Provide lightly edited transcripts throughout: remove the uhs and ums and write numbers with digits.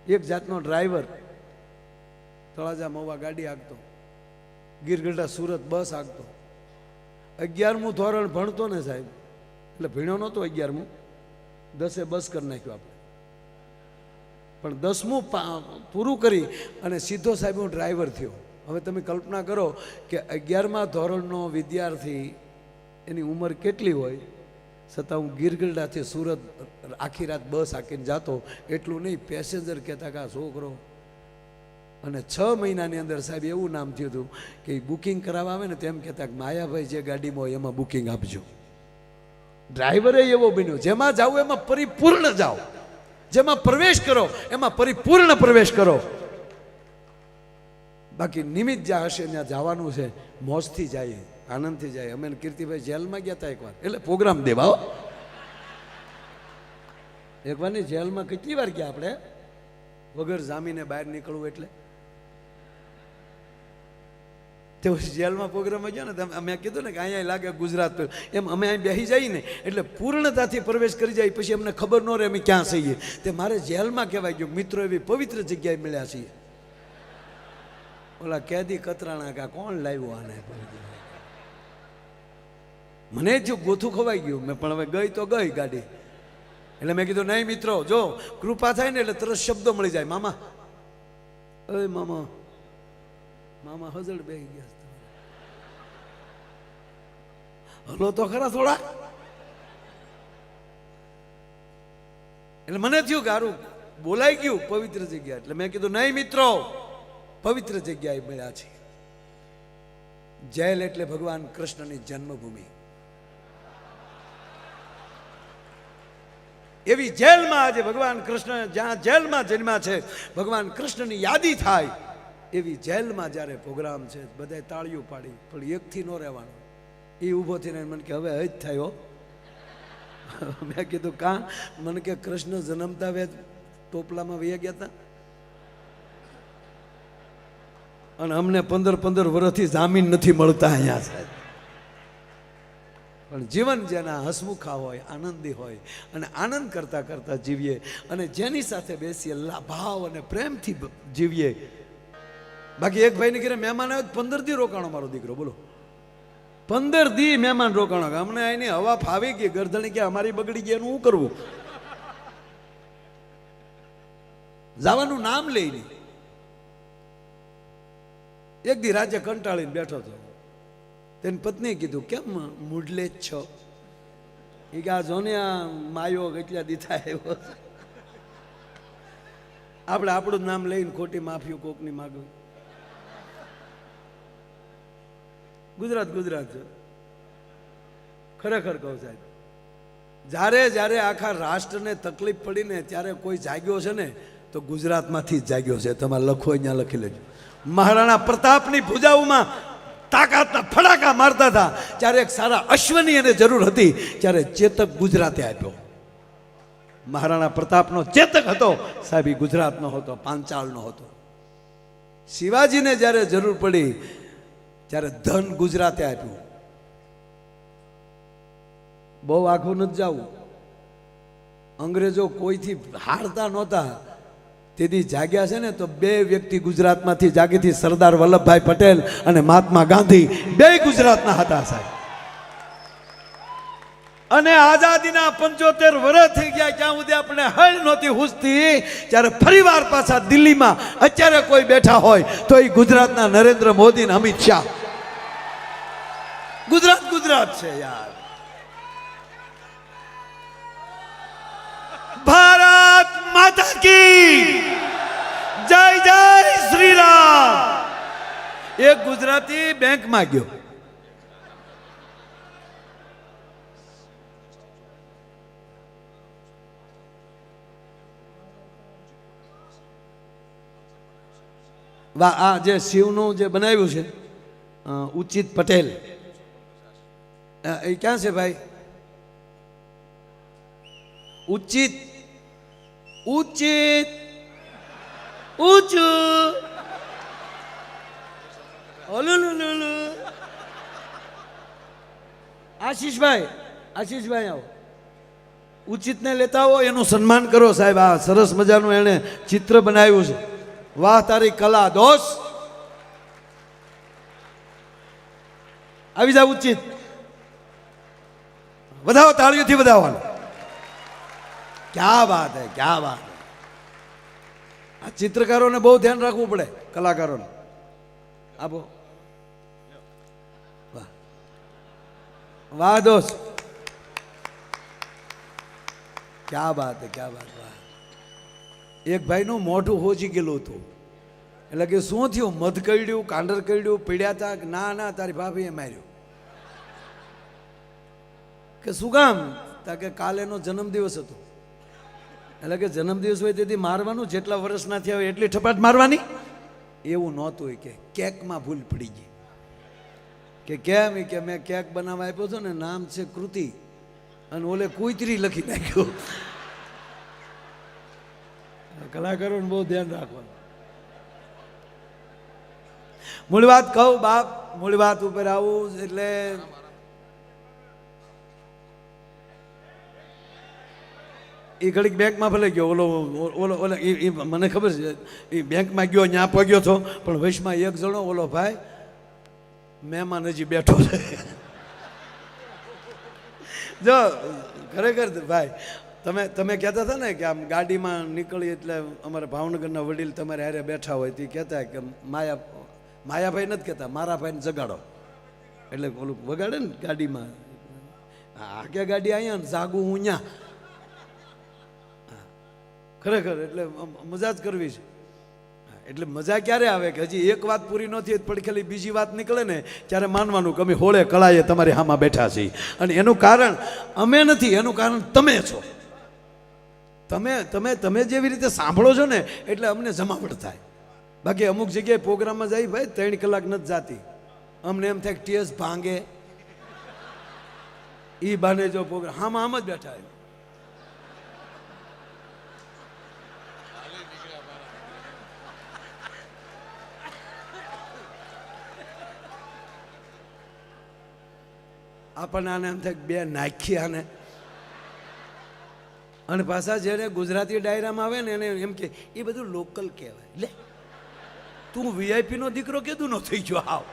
એક જાતનો ડ્રાઈવર તળાજા મહુવા ગાડી હાંકતો, ગીરગઢડા સુરત બસ હાંકતો. 11મું ધોરણ ભણતો ને સાહેબ, એટલે ભણ્યો નહોતો 11મું, 10એ બસ કરી નાખ્યો આપણે. પણ 10મું પૂરું કરી અને સીધો સાહેબ હું ડ્રાઈવર થયો. હવે તમે કલ્પના કરો કે 11મા ધોરણનો વિદ્યાર્થી, એની ઉંમર કેટલી હોય, છતાં હું ગીરગઢડાથી સુરત આખી રાત બસ હાંકીને જાતો. એટલું નહીં, પેસેન્જર કહેતા કે આ છોકરો. અને 6 મહિનાની અંદર સાહેબ એવું નામ થયું હતું કે બુકિંગ કરાવવા આવે ને તેમ કહેતા કે માયાભાઈ જે ગાડીમાં હોય એમાં બુકિંગ આપજો. ડ્રાઈવરે એવો બન્યો, જેમાં જાઓ એમાં પરિપૂર્ણ જાઓ, જેમાં પ્રવેશ કરો એમાં પરિપૂર્ણ પ્રવેશ કરો. બાકી નિમિત્ત જ્યાં હશે ત્યાં જવાનું છે, મોજથી જાય, આનંદથી જાય. અમે કીર્તિભાઈ જેલમાં ગયા હતા એકવાર, એટલે પ્રોગ્રામ દેવા એકવાર ની જેલમાં કેટલી વાર ગયા આપણે, વગર જામીને બહાર નીકળવું. એટલે તેઓ જેલમાં પ્રોગ્રામ ગયા ને, મેં કીધું ને કે અહીંયા લાગે ગુજરાત, એમ અમે અહીં બેસી જઈએ ને એટલે પૂર્ણતાથી પ્રવેશ કરી જાય, પછી અમને ખબર ન રહે અમે ક્યાં છીએ. તે મારે જેલમાં કહેવાય ગયું, મિત્રો એવી પવિત્ર જગ્યાએ મળ્યા છીએ. ઓલા કેદી કતરાણા કા કોણ લાવ્યું આને, મને જો ગોથું ખવાઈ ગયું. મેં પણ હવે ગઈ તો ગઈ ગાડી. એટલે મેં કીધું નહીં મિત્રો, જો કૃપા થાય ને એટલે તરત શબ્દો મળી જાય. મામા, અરે મામા, મામા હજળ બેસી ગયા, હલો તો ખરા થોડા. એટલે મને થયું કે હારું બોલાઈ ગયું પવિત્ર જગ્યા. એટલે મેં કીધું નહીં મિત્રો, પવિત્ર જગ્યાએ મળ્યા છે. જેલ એટલે ભગવાન કૃષ્ણની જન્મભૂમિ. એવી જેલમાં આજે ભગવાન કૃષ્ણ જ્યાં જેલમાં જન્મ્યા છે, ભગવાન કૃષ્ણની યાદી થાય એવી જેલમાં જ્યારે પ્રોગ્રામ છે, બધાએ તાળીઓ પાડી. પણ એકથી ન રહેવાનું. એ ઊભો થઈને મને કે હવે જ થાય. મેં કીધું કાં? મને કે કૃષ્ણ જન્મતા વેદ ટોપલામાં વહી ગયા હતા અને અમને 15 વર્ષથી જામીન નથી મળતા અહીંયા સાહેબ. પણ જીવન જેના હસમુખા હોય, આનંદી હોય અને આનંદ કરતા કરતા જીવીએ અને જેની સાથે બેસીએ ભાવ અને પ્રેમથી જીવીએ. બાકી એક ભાઈને ઘરે મહેમાન આવ્યો, 15 દી રોકાણો મારો દીકરો. બોલો, 15 દી મહેમાન રોકાણો. અમને અહીંની હવા ફાવી ગઈ, ગરદણી કે અમારી બગડી ગઈ, એનું શું કરવું? જવાનું નામ લઈ નહીં. એક દી રાજ્ય કંટાળીને બેઠો હતો. તેની પત્નીએ કીધું કેમ મૂડલે જ છો? એ કે આ જોને આ માયો કેટલા દીધા આવ્યો. આપણે આપણું નામ લઈને ખોટી માફીઓ કોકની માગવી. ગુજરાત ગુજરાત છે ખરેખર કહું સાહેબ. જ્યારે જ્યારે આખા રાષ્ટ્રને તકલીફ પડી ને ત્યારે કોઈ જાગ્યો છે ને તો ગુજરાતમાંથી જ જાગ્યો છે. તમારે લખો અહીંયા લખી લેજો. મહારાણા પ્રતાપની ભુજાઓમાં તાકાતના ફડાકા મારતા હતા, ત્યારે એક સારા અશ્વની એને જરૂર હતી, ત્યારે ચેતક ગુજરાતે આપ્યો. મહારાણા પ્રતાપનો ચેતક હતો સાહેબ, એ ગુજરાતનો હતો, પાંચાળનો હતો. શિવાજીને જ્યારે જરૂર પડી ત્યારે ધન ગુજરાતે આપ્યું. બહુ આખું નથી જવું. અંગ્રેજો કોઈથી હારતા નહોતા. તેથી જાગ્યા છે ને તો 2 વ્યક્તિ ગુજરાતમાંથી જાગી હતી, સરદાર વલ્લભભાઈ પટેલ અને મહાત્મા ગાંધી. 2 ગુજરાતના હતા સાહેબ. અને આઝાદીના 75 વર્ષ થઈ ગયા, જ્યાં સુધી આપણે હળ નહોતી હુસતી, ત્યારે ફરીવાર પાછા દિલ્હીમાં અત્યારે કોઈ બેઠા હોય તો એ ગુજરાતના નરેન્દ્ર મોદી ને અમિત શાહ. ગુજરાત ગુજરાત છે યાર. ભારત માતા કી જય જય શ્રી રામ. એક ગુજરાતી બેંકમાં ગયો. આ જે શિવનું જે બનાવ્યું છે ઉચિત પટેલ, એ ક્યાં છે ભાઈ? ઉચિત ઉચિત ઊંચું ઓલુલુલુલુ. આશીષભાઈ, આશીષભાઈ આવો. ઉચિતને લેતા હો એનું સન્માન કરો સાહેબ. આ સરસ મજાનું એણે ચિત્ર બનાવ્યું છે. વાહ તારી કલા દોસ્ત. આવી જાવ ઉચિત. વધાવો, તાળીઓથી વધાવવાનું. ક્યાં વાત હે, ક્યાં વાત. આ ચિત્રકારોને બહુ ધ્યાન રાખવું પડે, કલાકારોને. આપો. વાહ વાહ દોસ્ત, ક્યાં બાત હે, ક્યાં બાત. વાહ. એક ભાઈનું મોઢું હોજી ગયેલું હતું. એટલે કે શું થયું, મધ કરડ્યું, કાંડર કરડ્યું, પીડ્યા હતા. ના ના, તારી ભાભીએ માર્યું. કે શું કામ? તા કે કાલે એનો જન્મદિવસ હતો. એટલે કે જન્મદિવસ હોય તેથી મારવાનું, જેટલા વર્ષના થયા હોય એટલી ઠપાટ મારવાની. એવું નહોતું કે કેકમાં ભૂલ પડી ગઈ. કે કેમ? કે મેં કેક બનાવવા આપ્યો હતો ને, નામ છે કૃતિ, અને ઓલે કુતરી લખી નાખ્યું. કલાકારોને બહુ ધ્યાન રાખવાનું. મૂળ વાત કહું બાપ, મૂળ વાત ઉપર આવું એટલે એ ઘડીક બેંકમાં ભલે ગયો, ઓલો ઓલો ઓલો એ મને ખબર છે, એ બેંકમાં ગયો, ત્યાં પગ્યો હતો, પણ વૈશમાં એક જણો ઓલો ભાઈ મહેમાન હજી બેઠો છે. જો ખરેખર ભાઈ, તમે કહેતા હતા ને કે આમ ગાડીમાં નીકળી એટલે અમારા ભાવનગરના વડીલ તમારે હારે બેઠા હોય તે કહેતા કે માયાભાઈ નથી કહેતા, મારા ભાઈને જગાડો. એટલે ઓલું વગાડે ને ગાડીમાં, આ કે ગાડી અહીંયા ને જાગું હું ત્યાં. ખરેખર એટલે મજા જ કરવી છે. એટલે મજા ક્યારે આવે કે હજી એક વાત પૂરી ન થઈ પડખેલી બીજી વાત નીકળે ને ત્યારે માનવાનું કે અમે હોળે કળાએ તમારી હામાં બેઠા છીએ. અને એનું કારણ અમે નથી, એનું કારણ તમે છો. તમે જેવી રીતે સાંભળો છો ને એટલે અમને જમાવટ થાય. બાકી અમુક જગ્યાએ પ્રોગ્રામમાં જાય ભાઈ 3 કલાક નથી જાતી. અમને એમ થાય કે ટેસ ભાંગે એ બાને જો પ્રોગ્રામ આમ જ બેઠા. આપણને આને એમ થાય બે નાખી આને. અને પાછા જેને ગુજરાતી ડાયરામાં આવે ને એને એમ કે એ બધું લોકલ કહેવાય. લે તું વીઆઈપી નો દીકરો કેદું નો થઈ ગયો? આવ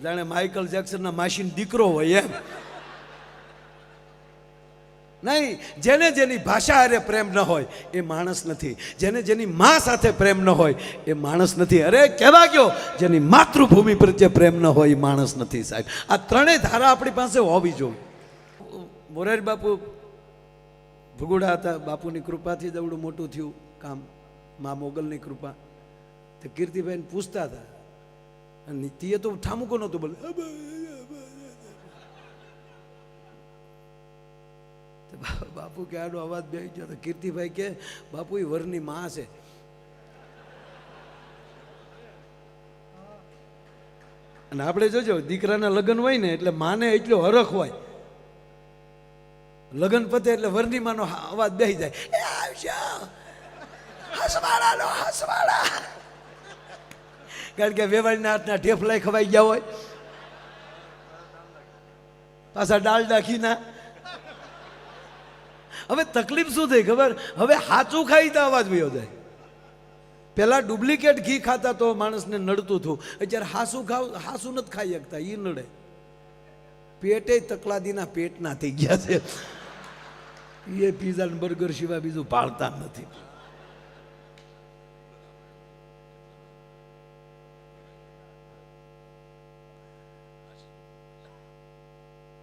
જાણે માઇકલ જેક્સનના માસીનો દીકરો હોય એમ. નહીં, જેને જેની ભાષા હારે પ્રેમ ન હોય એ માણસ નથી. જેને જેની મા સાથે પ્રેમ ન હોય એ માણસ નથી. અરે કહેવા ગયો, જેની માતૃભૂમિ પ્રત્યે પ્રેમ ન હોય એ માણસ નથી સાહેબ. આ ત્રણેય ધારા આપણી પાસે હોવી જોઈએ. મોરારી બાપુ ભગુડા હતા, બાપુની કૃપાથી જ એવડું મોટું થયું કામ, મા મોગલની કૃપા. તો કીર્તિભાઈને પૂછતા હતા, અને તે તો ઠામુકો નહોતું બોલે. બાપુ કે આનો અવાજ બેસી ગયો. તો કીર્તિભાઈ કે બાપુ એ વરની માં છે. અને આપણે જોજો દીકરાના લગ્ન હોય ને એટલે માને એટલો હરખ હોય, લગ્ન પતે એટલે વરની માનો અવાજ બેસી જાય. એ આવશે હસવાડાનો હસવાડા. કારણ કે વેવાળીના હાથના ઢેફલાય ખવાઈ ગયા હોય, પાછા ડાલડા ઘીના. હવે તકલીફ શું થઈ ખબર? હવે હાચું ખાઈ તો અવાજ વયો જાય. પેલા ડુપ્લિકેટ ઘી ખાતા તો માણસને નડતું હતું. અત્યારે હાસું નથી ખાઈ શકતા, એ નડે. પેટે તકલાદીના પેટના થઈ ગયા છે. એ પીઝા ને બર્ગર સિવાય બીજું ભાળતા નથી.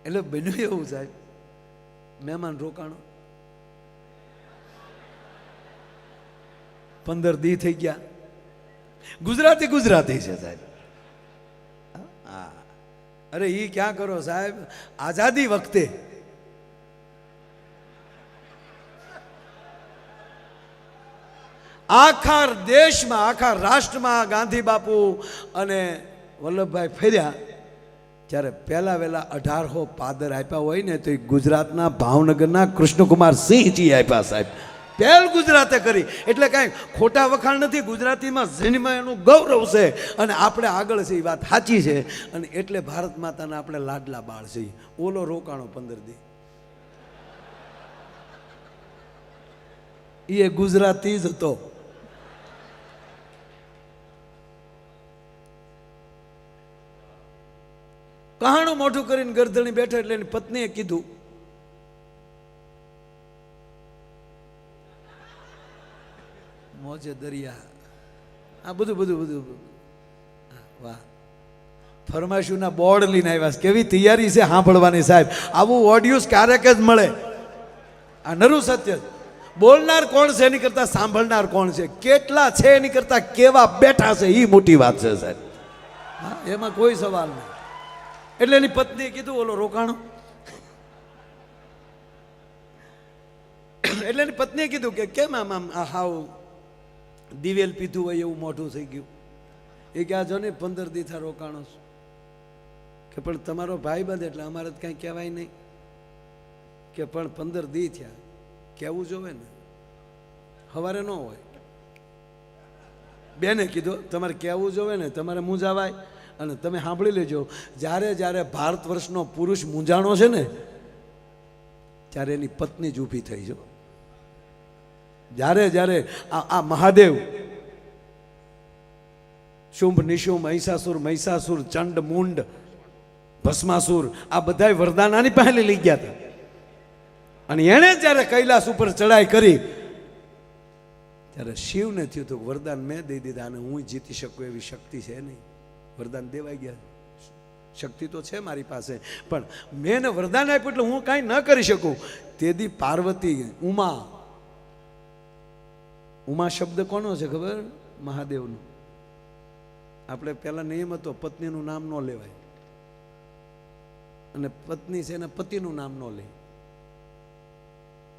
એટલે બન્યું એવું સાહેબ, મહેમાન રોકાણો 15 દી થઈ ગયા. ગુજરાતી છે સાહેબ. અરે ઈ ક્યાં કરો સાહેબ, આઝાદી વખતે આખા દેશમાં, આખા રાષ્ટ્રમાં ગાંધી બાપુ અને વલ્લભભાઈ ફેર્યા ત્યારે પહેલા વહેલા 1800 પાદર આપ્યા હોય ને તો એ ગુજરાતના ભાવનગરના કૃષ્ણકુમાર સિંહજી આપ્યા સાહેબ. પહેલ ગુજરાતે કરી. એટલે કાંઈ ખોટા વખાણ નથી. ગુજરાતીમાં જન્મમાં એનું ગૌરવ છે અને આપણે આગળ છે, એ વાત સાચી છે. અને એટલે ભારત માતાના આપણે લાડલા બાળ છે. ઓલો રોકાણો 15 દી. એ ગુજરાતી જ હતો. કહાણું મોઢું કરીને ગરદણી બેઠો એટલે એની પત્નીએ કીધું, મોજે દરિયા, આ બધું બધું બધું. વાહ, ફરમાઈશોના બોર્ડ લઈને આવ્યા. કેવી તૈયારી છે સાંભળવાની સાહેબ. આવું ઓડિયોસ ક્યારેક જ મળે. આ નરું સત્ય. બોલનાર કોણ છે એની કરતા સાંભળનાર કોણ છે, કેટલા છે એની કરતા કેવા બેઠા છે એ મોટી વાત છે સાહેબ. હા, એમાં કોઈ સવાલ નહીં. એટલે એની પત્નીએ કીધું, ઓલો રોકાણો. એટલે એની પત્નીએ કીધું કે કેમ આમ આમ આ હાવ દિવેલ પીધું હોય એવું મોઢું થઈ ગયું. એ કે આ જો ને 15 દી થા રોકાણો છું. કે પણ તમારો ભાઈ બંધ એટલે અમારે તો કાંઈ કહેવાય નહીં. કે પણ 15 દી થયા, કહેવું જોવે ને, સવારે ન હોય. બેને કીધું તમારે કહેવું જોવે ને, તમારે મૂંઝાવાય. અને તમે સાંભળી લેજો, જ્યારે જ્યારે ભારત વર્ષનો પુરુષ મૂંઝાણો છે ને, ત્યારે એની પત્ની જ ઊભી થઈ જો. જ્યારે જ્યારે આ મહાદેવ શુંભ નિશુંભ મહિષાસુર મહિષાસુર ચંડ મુંડ ભસ્માસુર આ બધાય વરદાન આની પાસે લઈ ગયા હતા. અને એણે જ્યારે કૈલાસ ઉપર ચડાઈ કરી ત્યારે શિવને થયું હતું વરદાન મેં દઈ દીધા અને હું જીતી શકું એવી શક્તિ છે નહીં. વરદાન દેવાઈ ગયા. શક્તિ તો છે મારી પાસે, પણ મેં એને વરદાન આપ્યું એટલે હું કાંઈ ન કરી શકું. તેથી પાર્વતી ઉમા, ઉમા શબ્દ કોનો છે ખબર? મહાદેવનો. આપણે પહેલા નિયમ હતો પત્નીનું નામ ન લેવાય, અને પત્ની છે એના પતિનું નામ ન લે.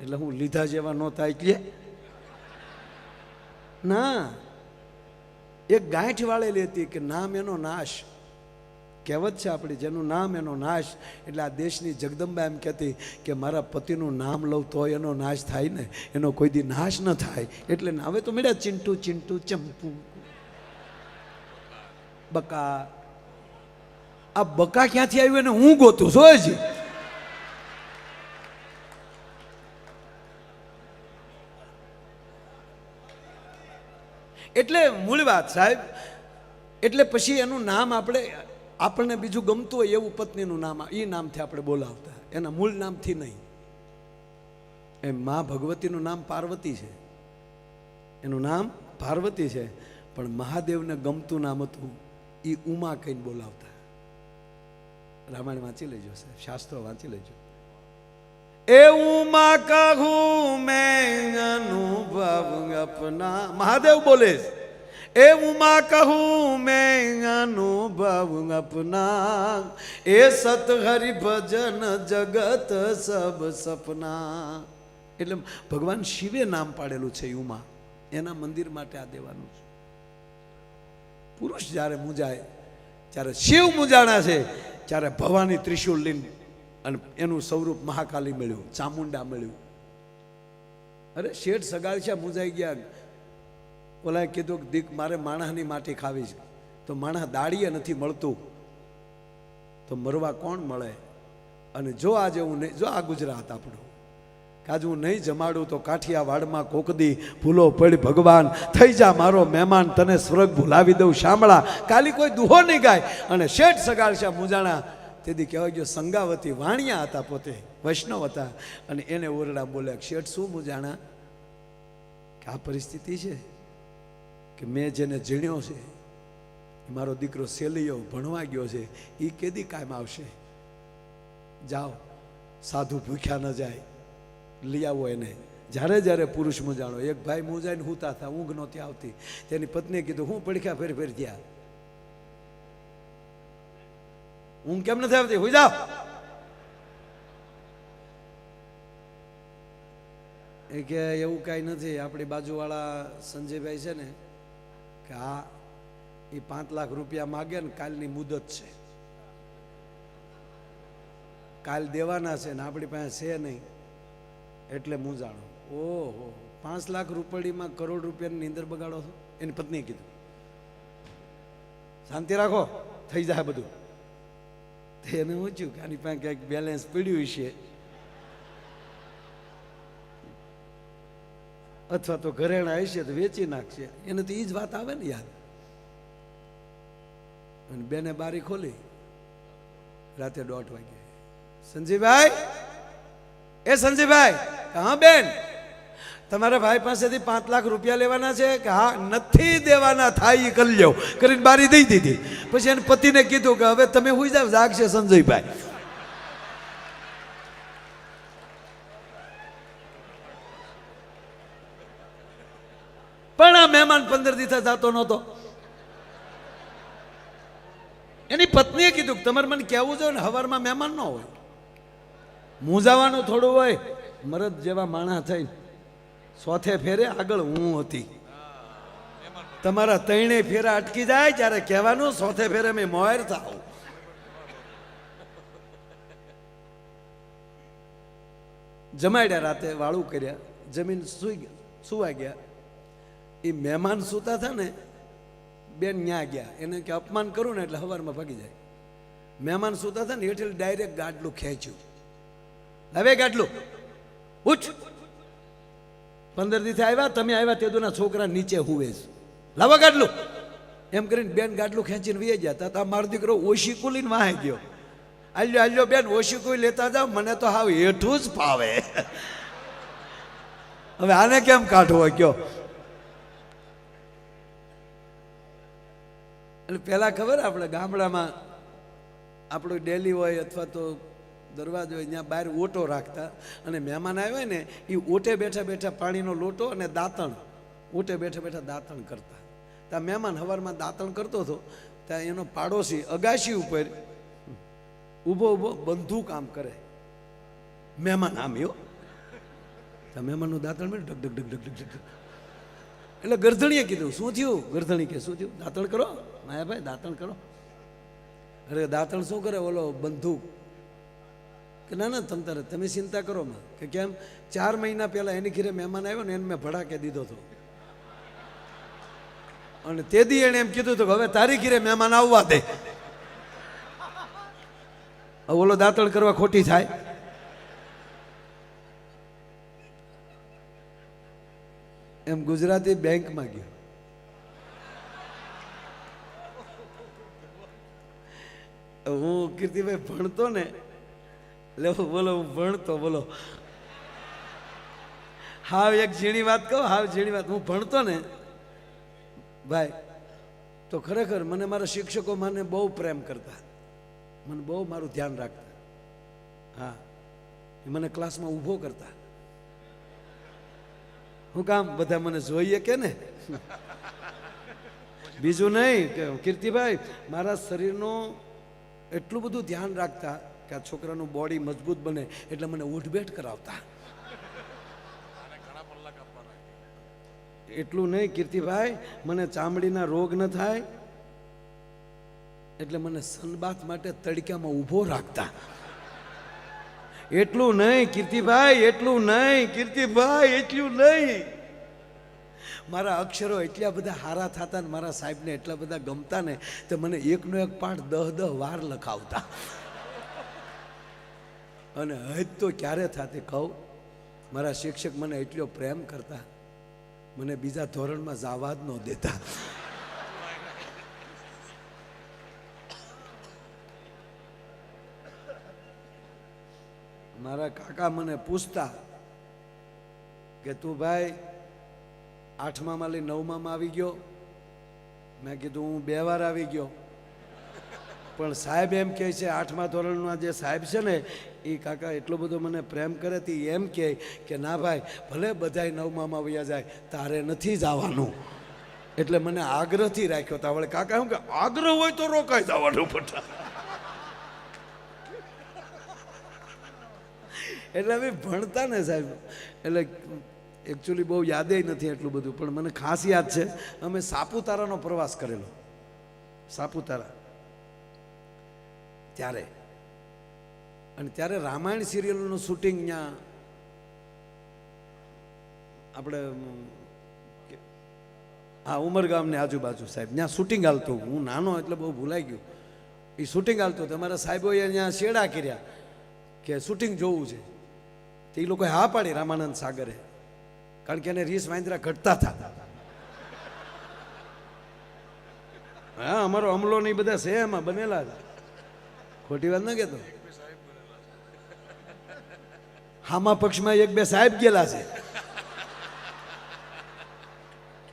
એટલે હું લીધા જેવા ન થાય કે ના. એક ગાંઠ વાળેલી હતી કે નામ એનો નાશ. કહેવત છે આપણી, જેનું નામ એનો નાશ. એટલે આ દેશની જગદંબા એમ કહેતી કે મારા પતિનું નામ લઉં તો એનો નાશ થાય ને, એનો કોઈ દી નાશ ન થાય. એટલે હવે તો મળ્યા ચિંટુ ચિંટુ ચંપુ બકા. આ બકા ક્યાંથી આવ્યું એને હું ગોતું છું હજી. એટલે મૂળ વાત સાહેબ. એટલે પછી એનું નામ આપણને બીજું ગમતું હોય એવું પત્નીનું નામ એ નામથી આપણે બોલાવતા, એના મૂળ નામથી નહીં. એ મા ભગવતીનું નામ પાર્વતી છે, એનું નામ પાર્વતી છે, પણ મહાદેવને ગમતું નામ હતું એ ઉમા કહીને બોલાવતા. રામાયણ વાંચી લેજો સાહેબ, શાસ્ત્રો વાંચી લેજો. એ ઉમા કહું મેં અનુભવ અપના, મહાદેવ બોલે. એ ઉમા કહું મેં અનુભવ અપના, એ સત હરિ ભજન જગત સબ સપના. એટલે ભગવાન શિવે નામ પાડેલું છે ઉમા. એના મંદિર માટે આ દેવાનું છે. પુરુષ જ્યારે મૂંઝાય, જ્યારે શિવ મૂંઝાણા છે, ત્યારે ભવાની ત્રિશુલ લઈને અને એનું સ્વરૂપ મહાકાલી મળ્યું, ચામુંડા મળ્યું. અરે શેઠ સગાળશા મૂંઝાઈ ગયા. ઓલાએ કીધું કે દીક મારે માણસની માટી ખાવી છે. તો માણસ દાડીએ નથી મળતું તો મરવા કોણ મળે? અને જો આજે હું નહીં, જો આ ગુજરાત આપણું, આજે હું નહીં જમાડું તો કાઠિયાવાડમાં કોકદી ભૂલો પડી ભગવાન થઈ જા મારો મહેમાન, તને સ્વર્ગ ભૂલાવી દઉં શામળા. કાલી કોઈ દુહો નહીં ગાય. અને શેઠ સગાળશા મૂંઝાણા. તેથી કહેવાય ગયો સંગાવતી વાણિયા હતા, પોતે વૈષ્ણવ હતા. અને એને ઓરડા બોલ્યા, શેઠ શું મૂંઝાણા? કે આ પરિસ્થિતિ છે કે મેં જેને જીણ્યો છે મારો દીકરો સેલિયો ભણવા ગયો છે, એ કેદી કાયમ આવશે? જાઓ, સાધુ ભૂખ્યા ન જાય, લઈ આવો એને. જ્યારે જ્યારે પુરુષ મૂંઝાણો, એક ભાઈ મૂંઝાઈને હુતા હતા, ઊંઘ નહોતી આવતી. તેની પત્નીએ કીધું હું પડખ્યા ફેર ફેર ગયા, ઊંઘ કેમ નથી આવતી? હુઈ જાઓ. એ કે એવું કાંઈ નથી. આપણી બાજુવાળા સંજયભાઈ છે ને, કે હા એ 5 લાખ રૂપિયા માગે ને કાલની મુદત છે, કાલ દેવાના છે ને આપણી પાસે છે નહીં, એટલે મૂંઝાણો. ઓહો, 5 લાખ રૂપિયામાં કરોડ રૂપિયાની નીંદર બગાડો છો? એની પત્નીએ કીધું શાંતિ રાખો, થઈ જાય બધું. એને ઊંચ્યું કે આની પાસે ક્યાંક બેલેન્સ પડ્યું છે. અથવા તો ઘરેણા હશે તો વેચી નાખશે, એને તો એ જ વાત આવે ને યાર. અને બેને બારી ખોલી રાતે 1:30 વાગે. સંજીભાઈ, એ સંજીભાઈ, હા બેન, તમારા ભાઈ પાસેથી 5 લાખ રૂપિયા લેવાના છે કે? હા. નથી દેવાના, થાય એ કરી લ્યો કરીને બારી દઈ દીધી. પછી એને પતિને કીધું કે હવે તમે હુઈ જાવ, જાગશે સંજયભાઈ. પણ આ મહેમાન 15 દિવસ જતો નહોતો. એની પત્નીએ કીધું તમારે મને કહેવું જોઈએ ને, હવારમાં મહેમાન ન હોય, મૂંઝાવાનું થોડું હોય. મરદ જેવા માણા થઈ 100 ફેરે આગળ હું હતી. તમારા 3 ફેરા અટકી જાય ત્યારે કહેવાનું 100 ફેરે મેં મોહેર થાવ. જમાડ્યા, રાતે વાળું કર્યા, જમીન સુવા ગયા. એ મહેમાન સૂતા હતા ને, બેન ન્યા ગયા. એને કે અપમાન કરું ને એટલે સવારમાં ભાગી જાય. મહેમાન સૂતા હતા ને એટલે ડાયરેક્ટ ગાડલું ખેંચ્યું. હવે ગાડલું ઉઠ, 15 દિવસે આવ્યા, તમે આવ્યા તેદુના છોકરા નીચે હુવે છે, લાવો ગાડલું. એમ કરીને બેન ગાડલું ખેંચીને વી ગયા. તા મારો દીકરો ઓશીકું લઈને વાહે ગયો. આલ્યો આલ્યો બેન, ઓશીકું લેતા જાવ, મને તો હાવ હેઠું જ ફાવે. હવે આને કેમ કાઢવો કયો? એટલે પહેલાં ખબર, આપણે ગામડામાં આપણું ડેલી હોય અથવા તો દરવાજો હોય, ત્યાં બહાર ઓટો રાખતા, અને મહેમાન આવ્યા ને એ ઓટે બેઠા બેઠા પાણીનો લોટો અને દાંતણ, ઓટે બેઠા બેઠા દાંતણ કરતા. ત્યાં મહેમાન સવારમાં દાંતણ કરતો હતો, ત્યાં એનો પાડોશી અગાશી ઉપર ઊભો ઊભો બંદૂક આમ કરે. મહેમાન આમ યો, ત્યાં મહેમાનનું દાંતણ મળ્યું, ઢગ ઢગ ઢગ ઢગ ઢગ. એટલે ગરધણીએ કીધું શું થયું? ગરધણી કે શું થયું? દાંતણ કરો માયાભાઈ, દાંતણ કરો. અરે દાંતણ શું કરે? ઓલો બંદૂક. કે ના ના તમ તારે, તમે ચિંતા કરો માં. કે કેમ? 4 મહિના પહેલા એની ઘરે મહેમાન આવ્યો ને, એને મેં ભડાકે દીધો હતો, અને તેથી એને એમ કીધું હતું કે હવે તારી ઘરે મહેમાન આવવા દે. ઓલો દાંતણ કરવા ખોટી થાય? એમ ગુજરાતી બેંકમાં ગયો. હું કીર્તિભાઈ ભણતો ને, એટલે બોલો હું ભણતો, બોલો હાવ એક ઝીણી વાત કહું, હાવ ઝીણી વાત. હું ભણતો ને ભાઈ, તો ખરેખર મને મારા શિક્ષકો મને બહુ પ્રેમ કરતા, મને બહુ મારું ધ્યાન રાખતા. હા, એ મને ક્લાસમાં ઊભો કરતા. હું કામ? બધા મને જોઈએ કે ને, બીજું નહીં. કે કીર્તિભાઈ મારા શરીરનો એટલું બધું ધ્યાન રાખતા કે આ છોકરાનું બોડી મજબૂત બને, એટલે મને ઉઠબેઠ કરાવતા. એટલું નહીં કીર્તિભાઈ, મને ચામડીના રોગ ન થાય એટલે મને સનબાથ માટે તડક્યામાં ઊભો રાખતા. એટલું નહીં કીર્તિભાઈ, એટલું નહીં કીર્તિભાઈ, એટલું નહીં. મારા અક્ષરો એટલા બધા હારા થતા ને મારા સાહેબને એટલા બધા ગમતા ને, તો મને એકનો એક પાઠ 10 વાર લખાવતા. અને હજ તો ક્યારે થતી કહું, મારા શિક્ષક મને એટલો પ્રેમ કરતા, મને બીજા ધોરણમાં જવા જ ન દેતા. મારા કાકા મને પૂછતા કે તું ભાઈ 8મા લઈ 9માં આવી ગયો? મેં કીધું હું 2 વાર આવી ગયો. પણ સાહેબ એમ કહે છે 8મા ધોરણના જે સાહેબ છે ને, એ કાકા એટલો બધો મને પ્રેમ કરે તે એમ કહે કે ના ભાઈ, ભલે બધાય 9માં વયા જાય, તારે નથી જવાનું. એટલે મને આગ્રહથી રાખ્યો હતા. વળે કાકા શું કે આગ્રહ હોય તો રોકાઈ જવાનું પટા. એટલે અમે ભણતા ને સાહેબ, એટલે એકચ્યુઅલી બહુ યાદે નથી એટલું બધું, પણ મને ખાસ યાદ છે અમે સાપુતારાનો પ્રવાસ કરેલો. સાપુતારા ત્યારે, અને ત્યારે રામાયણ સિરિયલનું શૂટિંગ ત્યાં આપણે હા ઉમરગામની આજુબાજુ સાહેબ, ત્યાં શૂટિંગ હાલતું. હું નાનો એટલે બહુ ભૂલાઈ ગયું. એ શૂટિંગ હાલતું. તમારા સાહેબોએ ત્યાં શેડા કર્યા કે શૂટિંગ જોવું છે. તો એ લોકોએ હા પાડી રામાનંદ સાગરે. કારણ કે એને રીસ વાંદરા ઘટતા હતા. હા, અમારો અમલો ને બધા છે એમાં બનેલા હતા, ખોટી વાત ના કહેતો. હામા પક્ષમાં એક બે સાહેબ ગયેલા છે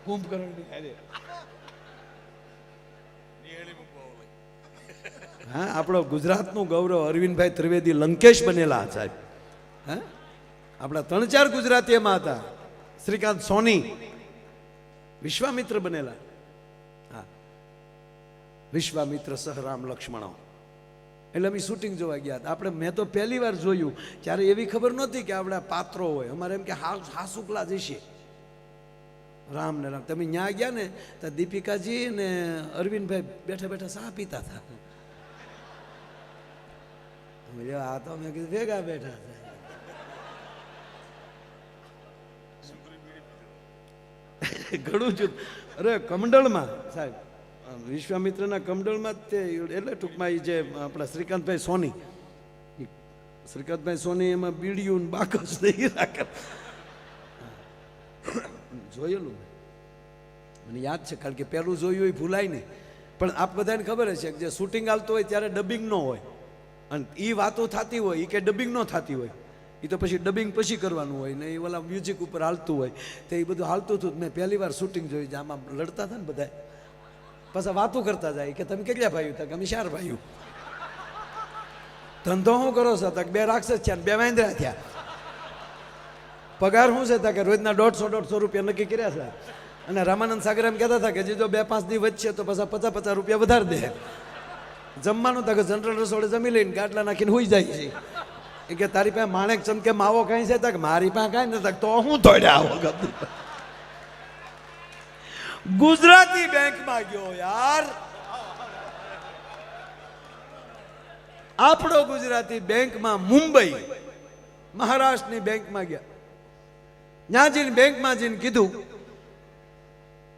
કુંભકર્ણની હારે. હા, આપણો ગુજરાતનું ગૌરવ અરવિંદભાઈ ત્રિવેદી લંકેશ બનેલા સાહેબ. હા, આપણા 3-4 ગુજરાતી એમાં હતા. શ્રીકાંત સોની વિશ્વામિત્ર બનેલા. હા, વિશ્વામિત્ર સહ રામ લક્ષ્મણો. એટલે અમે શૂટિંગ જોવા ગયા હતા. આપણે મેં તો પહેલી વાર જોયું ત્યારે એવી ખબર નહોતી કે આપણા પાત્રો હોય. અમારે એમ કે હાસુકલા જશે રામ ને રામ. તમે ન્યા ગયા ને તો દીપિકાજી ને અરવિંદભાઈ બેઠા બેઠા ચા પીતા હતા. આ તો મેં કીધું ભેગા બેઠા હતા. ઘણું છું. અરે કમંડળમાં સાહેબ, વિશ્વામિત્રના કમંડળમાં તે એટલે ટૂંકમાં એ જે આપણા શ્રીકાંતભાઈ સોની, શ્રીકાંતભાઈ સોની એમાં બીડિયું બાકસ નહીં રાખે. જોયેલું મને યાદ છે, કારણ કે પહેલું જોયું એ ભૂલાય નહીં. પણ આપ બધાને ખબર છે કે જે શૂટિંગ હાલતું હોય ત્યારે ડબિંગ ન હોય, અને એ વાતો થતી હોય એ કે ડબિંગ ન થતી હોય, એ તો પછી ડબિંગ પછી કરવાનું હોય ને. એ ઓલા મ્યુઝિક ઉપર હાલતું હોય તો એ બધું હાલતું હતું. મેં પહેલી વાર શૂટિંગ જોયું છે. આમાં લડતા હતા ને બધા, પાછા વાતો કરતા જાય કે તમે કેટલા ભાઈઓ હતા? કે અમે 4 ભાઈઓ. ધંધો શું કરો છો? તક 2 રાક્ષસ થયા ને 2 વાંદરા થયા. પગાર શું છે? તા કે રોજના 150-150 રૂપિયા નક્કી કર્યા છે. અને રામાનંદ સાગર એમ કહેતા હતા કે જે જો 2-5 દી વચ્ચે તો પાછા 50-50 રૂપિયા વધારે દે. જમવાનું તા કે જનરલ રસોડે જમી લઈને ગાટલા નાખીને હોઈ જાય છે. એ કે તારી પાસે માણેક ચંદ કે માવો કઈ છે? તક મારી પાસે કાંઈ નથી. તો હું દોડ્યા આવો ગબ્બર. ગુજરાતી બેંકમાં ગયો યાર, આપણો ગુજરાતી બેંકમાં. મુંબઈ મહારાષ્ટ્રની બેંકમાં ગયા. ત્યાં જઈને બેંકમાં જઈને કીધું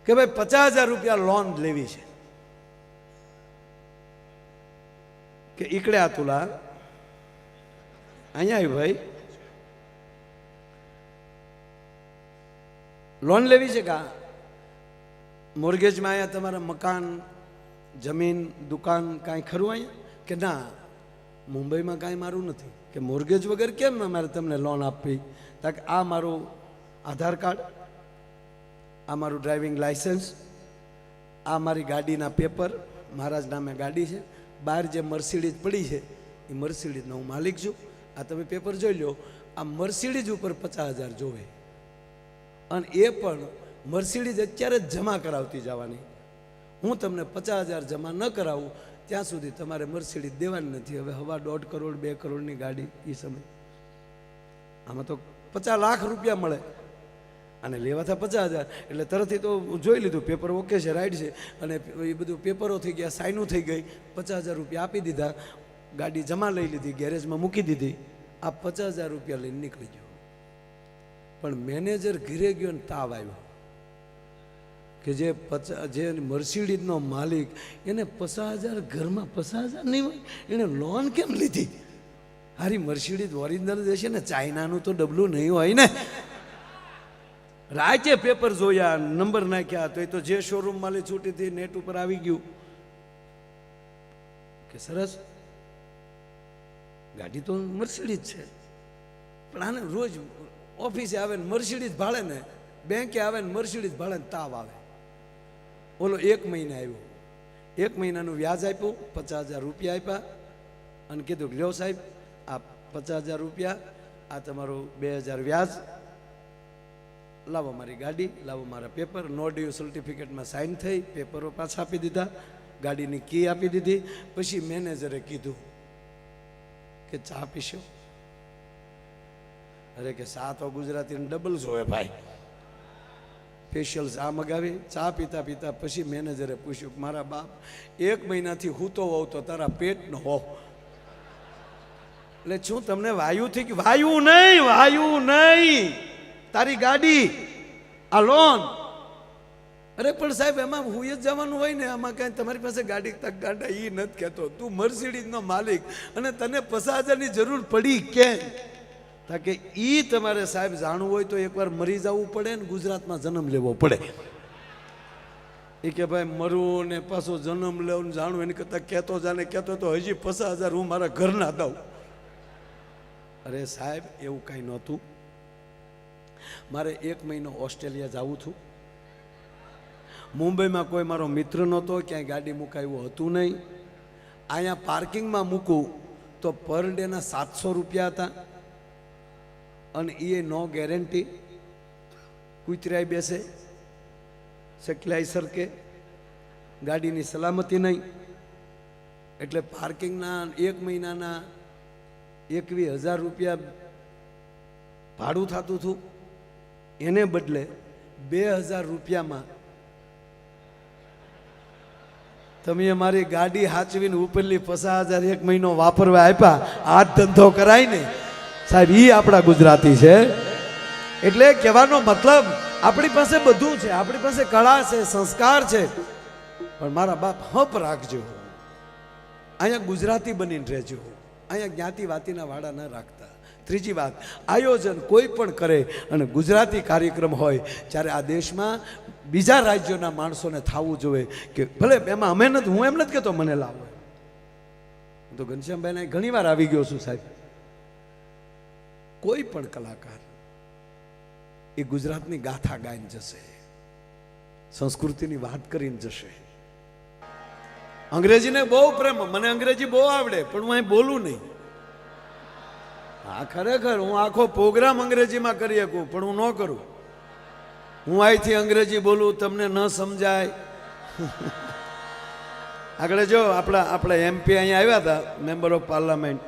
કે ભાઈ 50,000 રૂપિયા લોન લેવી છે. કે ઈકડે આ તુલા અહીંયા આવી ભાઈ, લોન લેવી છે. કા મોર્ગેજમાં અહીંયા તમારા મકાન, જમીન, દુકાન કાંઈ ખરું અહીંયા? કે ના, મુંબઈમાં કાંઈ મારું નથી. કે મોર્ગેજ વગર કેમ અમારે તમને લોન આપવી? તાકે આ મારું આધાર કાર્ડ, આ મારું ડ્રાઇવિંગ લાઇસન્સ, આ મારી ગાડીના પેપર, મારા જ નામે ગાડી છે. બહાર જે મર્સિડીઝ પડી છે એ મર્સિડીઝનો હું માલિક છું. આ તમે પેપર જોઈ લો. આ મર્સિડીઝ ઉપર 50,000 જોવે, અને એ પણ મર્સિડીઝ અત્યારે જ જમા કરાવતી જવાની. હું તમને 50,000 જમા ન કરાવું ત્યાં સુધી તમારે મર્સિડીઝ દેવાની નથી. હવે 1.5 કરોડ 2 કરોડની ગાડી એ સમય, આમાં તો 50 લાખ રૂપિયા મળે અને લેવા હતા 50,000. એટલે તરતથી તો જોઈ લીધું પેપર ઓકે છે, રાઈટ છે. અને એ બધું પેપરો થઈ ગયા, સાઈનું થઈ ગઈ. 50,000 રૂપિયા આપી દીધા, ગાડી જમા લઈ લીધી, ગેરેજમાં મૂકી દીધી. આ 50,000 રૂપિયા લઈને નીકળી ગયો. પણ મેનેજર ઘરે ગયો ને તાવ આવ્યો કે જે મર્સિડીઝનો માલિક, એને 50,000 ઘરમાં 50,000 નહીં હોય, એને લોન કેમ લીધી? હારી મર્સિડીઝ ઓરિજિનલ દેશે ને, ચાઇનાનું તો ડબલું નહીં હોય ને. રાજ્ય પેપર જોયા, નંબર નાખ્યા, તો એ તો જે શોરૂમ માલી છૂટી હતી નેટ ઉપર આવી ગયું કે સરસ ગાડી તો મર્સિડીઝ છે. પણ આને રોજ ઓફિસે આવે ને મર્સિડીઝ ભાડે ને, બેંકે આવે ને મર્સિડીઝ ભાડે ને તાવ આવે. ઓલો 1 મહિને આવ્યો, 1 મહિનાનું વ્યાજ આપ્યું, 50,000 રૂપિયા આપ્યા અને કીધું લ્યો સાહેબ આ 50,000 રૂપિયા, આ તમારું 2,000 વ્યાજ, લાવો મારી ગાડી, લાવો મારા પેપર. નો ડ્યુ સર્ટિફિકેટમાં સાઇન થઈ, પેપરો પાછા આપી દીધા, ગાડીની કી આપી દીધી. પછી મેનેજરે કીધું કે ચા પીશો? અરે કે ચા તો ગુજરાતીને ડબલ જોવે ભાઈ. સ્પેશિયલ ચા મગાવી, ચા પીતા પીતા પછી મેનેજરે પૂછ્યું, મારા બાપ 1 મહિનાથી હું તો હોઉં તો તારા પેટનો હો. એટલે શું તમને વાયુ થઈ ગયું? વાયુ નહીં, તારી ગાડી, આ લોન. અરે પણ સાહેબ એમાં હું જ જવાનું હોય ને, આમાં કાંઈ તમારી પાસે ગાડી તક ગાડા એ નથી કહેતો. તું મર્સિડીઝનો માલિક અને તને 50,000ની જરૂર પડી કેમ? કે ઈ તમારે સાહેબ જાણવું હોય તો એકવાર મરી જવું પડે ને ગુજરાતમાં જન્મ લેવો પડે. એ કે ભાઈ મરવું ને પાછો જન્મ લેવું જાણવું એની કરતાં કહેતો જાને કહેતો તો હજી 50,000 હું મારા ઘરના દઉં. અરે સાહેબ એવું કાંઈ નહોતું. મારે 1 મહિનો ઓસ્ટ્રેલિયા જવું હતું. મુંબઈમાં કોઈ મારો મિત્ર નહોતો, ક્યાંય ગાડી મુકાયું હતું નહીં. અહીંયા પાર્કિંગમાં મૂકું તો પર ડેના 700 રૂપિયા હતા અને એ નો ગેરંટી. કૂતરાય બેસે, સકલાઈ સરકે, ગાડીની સલામતી નહીં. એટલે પાર્કિંગના 1 મહિનાના 21,000 રૂપિયા ભાડું થતું હતું. એને બદલે 2,000 રૂપિયામાં તમે મારી ગાડી હાચવીને ઉપરલી 50,000 1 મહિનો વાપરવા આપ્યા. આ ધંધો કરાય ને સાહેબ, ઈ આપણા ગુજરાતી છે. એટલે કહેવાનો મતલબ આપણી પાસે બધું છે, આપણી પાસે કળા છે, સંસ્કાર છે, પણ મારા બાપ હપ રાખજો. અહીંયા ગુજરાતી બનીને રહેજો. અહીંયા જ્ઞાતિ વાતીના વાડા ન રાખતા. ત્રીજી વાત, આયોજન કોઈ પણ કરે અને ગુજરાતી કાર્યક્રમ હોય ત્યારે આ દેશમાં બીજા રાજ્યોના માણસોને થવું જોઈએ કે ભલે એમાં અમે નથી, હું એમ નથી કહેતો મને લાવો. હું તો ઘનશ્યામભાઈને ઘણી વાર આવી ગયો છું સાહેબ. કોઈ પણ કલાકાર એ ગુજરાતની ગાથા ગાઈને જશે, સંસ્કૃતિની વાત કરીને જશે. અંગ્રેજીને બહુ પ્રેમ, મને અંગ્રેજી બહુ આવડે પણ હું અહીં બોલું નહીં. હા ખરેખર હું આખો પ્રોગ્રામ અંગ્રેજીમાં કરી શકું પણ હું ન કરું. હું અહીંથી અંગ્રેજી બોલું, તમને ન સમજાય. આગળ જો આપણા MP અહીંયા આવ્યા હતા, મેમ્બર ઓફ પાર્લામેન્ટ,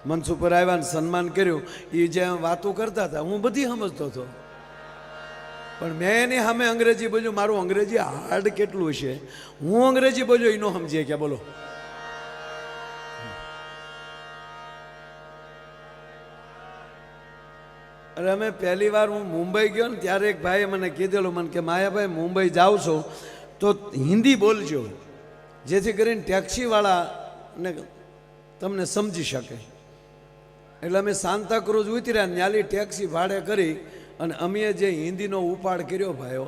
મંચ ઉપર આવ્યા ને સન્માન કર્યું. એ જે વાતો કરતા હતા હું બધી સમજતો હતો, પણ મેં એની સામે અંગ્રેજી બોલ્યું. મારું અંગ્રેજી હાર્ડ કેટલું છે, હું અંગ્રેજી બોલ્યો એ ન સમજીએ કે બોલો. અરે અમે પહેલી વાર હું મુંબઈ ગયો ને ત્યારે એક ભાઈએ મને કીધેલું, મને કે માયાભાઈ મુંબઈ જાઓ છો તો હિન્દી બોલજો, જેથી કરીને ટેક્સીવાળાને તમને સમજી શકે. એટલે અમે સાંતાક્રુઝ ઉતર્યા, ન્યાલી ટેક્સી ભાડે કરી અને અમે જે હિન્દીનો ઉપાડ કર્યો ભાઈઓ,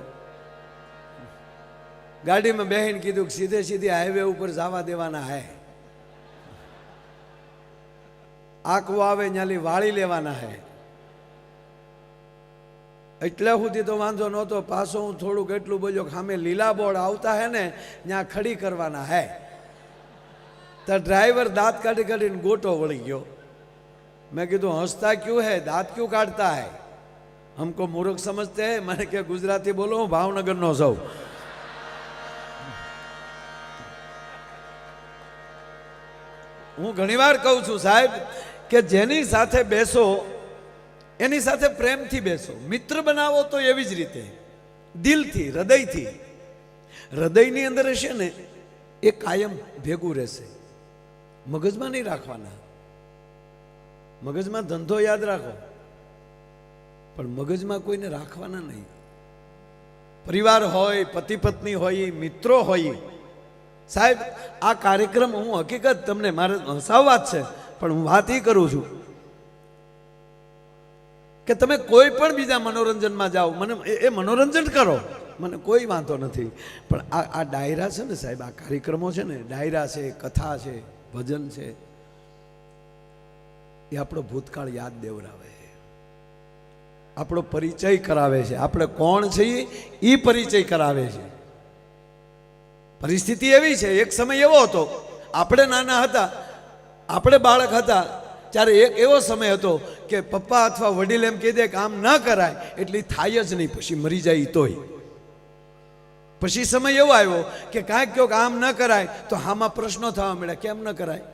ગાડીમાં બેહીને કીધું કે સીધે સીધી હાઈવે ઉપર જવા દેવાના હે. આંકવો આવે ન્યાલી વાળી લેવાના હે. એટલા સુધી તો વાંધો નહોતો. પાછો હું થોડુંક એટલું બોલ્યો કે સામે લીલા બોર્ડ આવતા હે ને ત્યાં ખડી કરવાના હે. તો ડ્રાઈવર દાંત કાઢી કાઢીને ગોટો વળી ગયો. મેં કીધું હસતા ક્યું હે, દાંત ક્યું કાઢતા હે, हमको मूर्ख समझते हैं. मैंने क्या गुजराती बोलो, હું ભાવનગરનો છું. હું ઘણીવાર કહું છું સાહેબ કે જેની સાથે બેસો એની સાથે પ્રેમથી બેસો. મિત્ર બનાવો તો એવી જ રીતે દિલથી, હૃદયથી. હૃદયની અંદર હશે ને એ કાયમ ભેગું રહેશે. મગજમાં નહીં રાખવાના. મગજમાં ધંધો યાદ રાખો પણ મગજમાં કોઈને રાખવાના નહીં. પરિવાર હોય, પતિ પત્ની હોય, મિત્રો હોય. સાહેબ આ કાર્યક્રમ, હું હકીકત તમને મારે હસાવવા જ છે પણ હું વાત એ કરું છું કે તમે કોઈ પણ બીજા મનોરંજનમાં જાઓ, મને એ મનોરંજન કરો, મને કોઈ વાંધો નથી. પણ આ ડાયરા છે ને સાહેબ, આ કાર્યક્રમો છે ને, ડાયરા છે, કથા છે, ભજન છે, એ આપણો ભૂતકાળ યાદ દેવરાવે, આપણો પરિચય કરાવે છે. આપણે કોણ છીએ એ પરિચય કરાવે છે. પરિસ્થિતિ એવી છે, એક સમય એવો હતો, આપણે નાના હતા, આપણે બાળક હતા ત્યારે એક એવો સમય હતો કે પપ્પા અથવા વડીલ એમ કહી દે કે આમ ન કરાય એટલે થાય જ નહીં, પછી મરી જાય તોય. પછી સમય એવો આવ્યો કે કાંઈક કહો કે આમ ન કરાય તો આમાં પ્રશ્નો થવા મળ્યા, કેમ ન કરાય.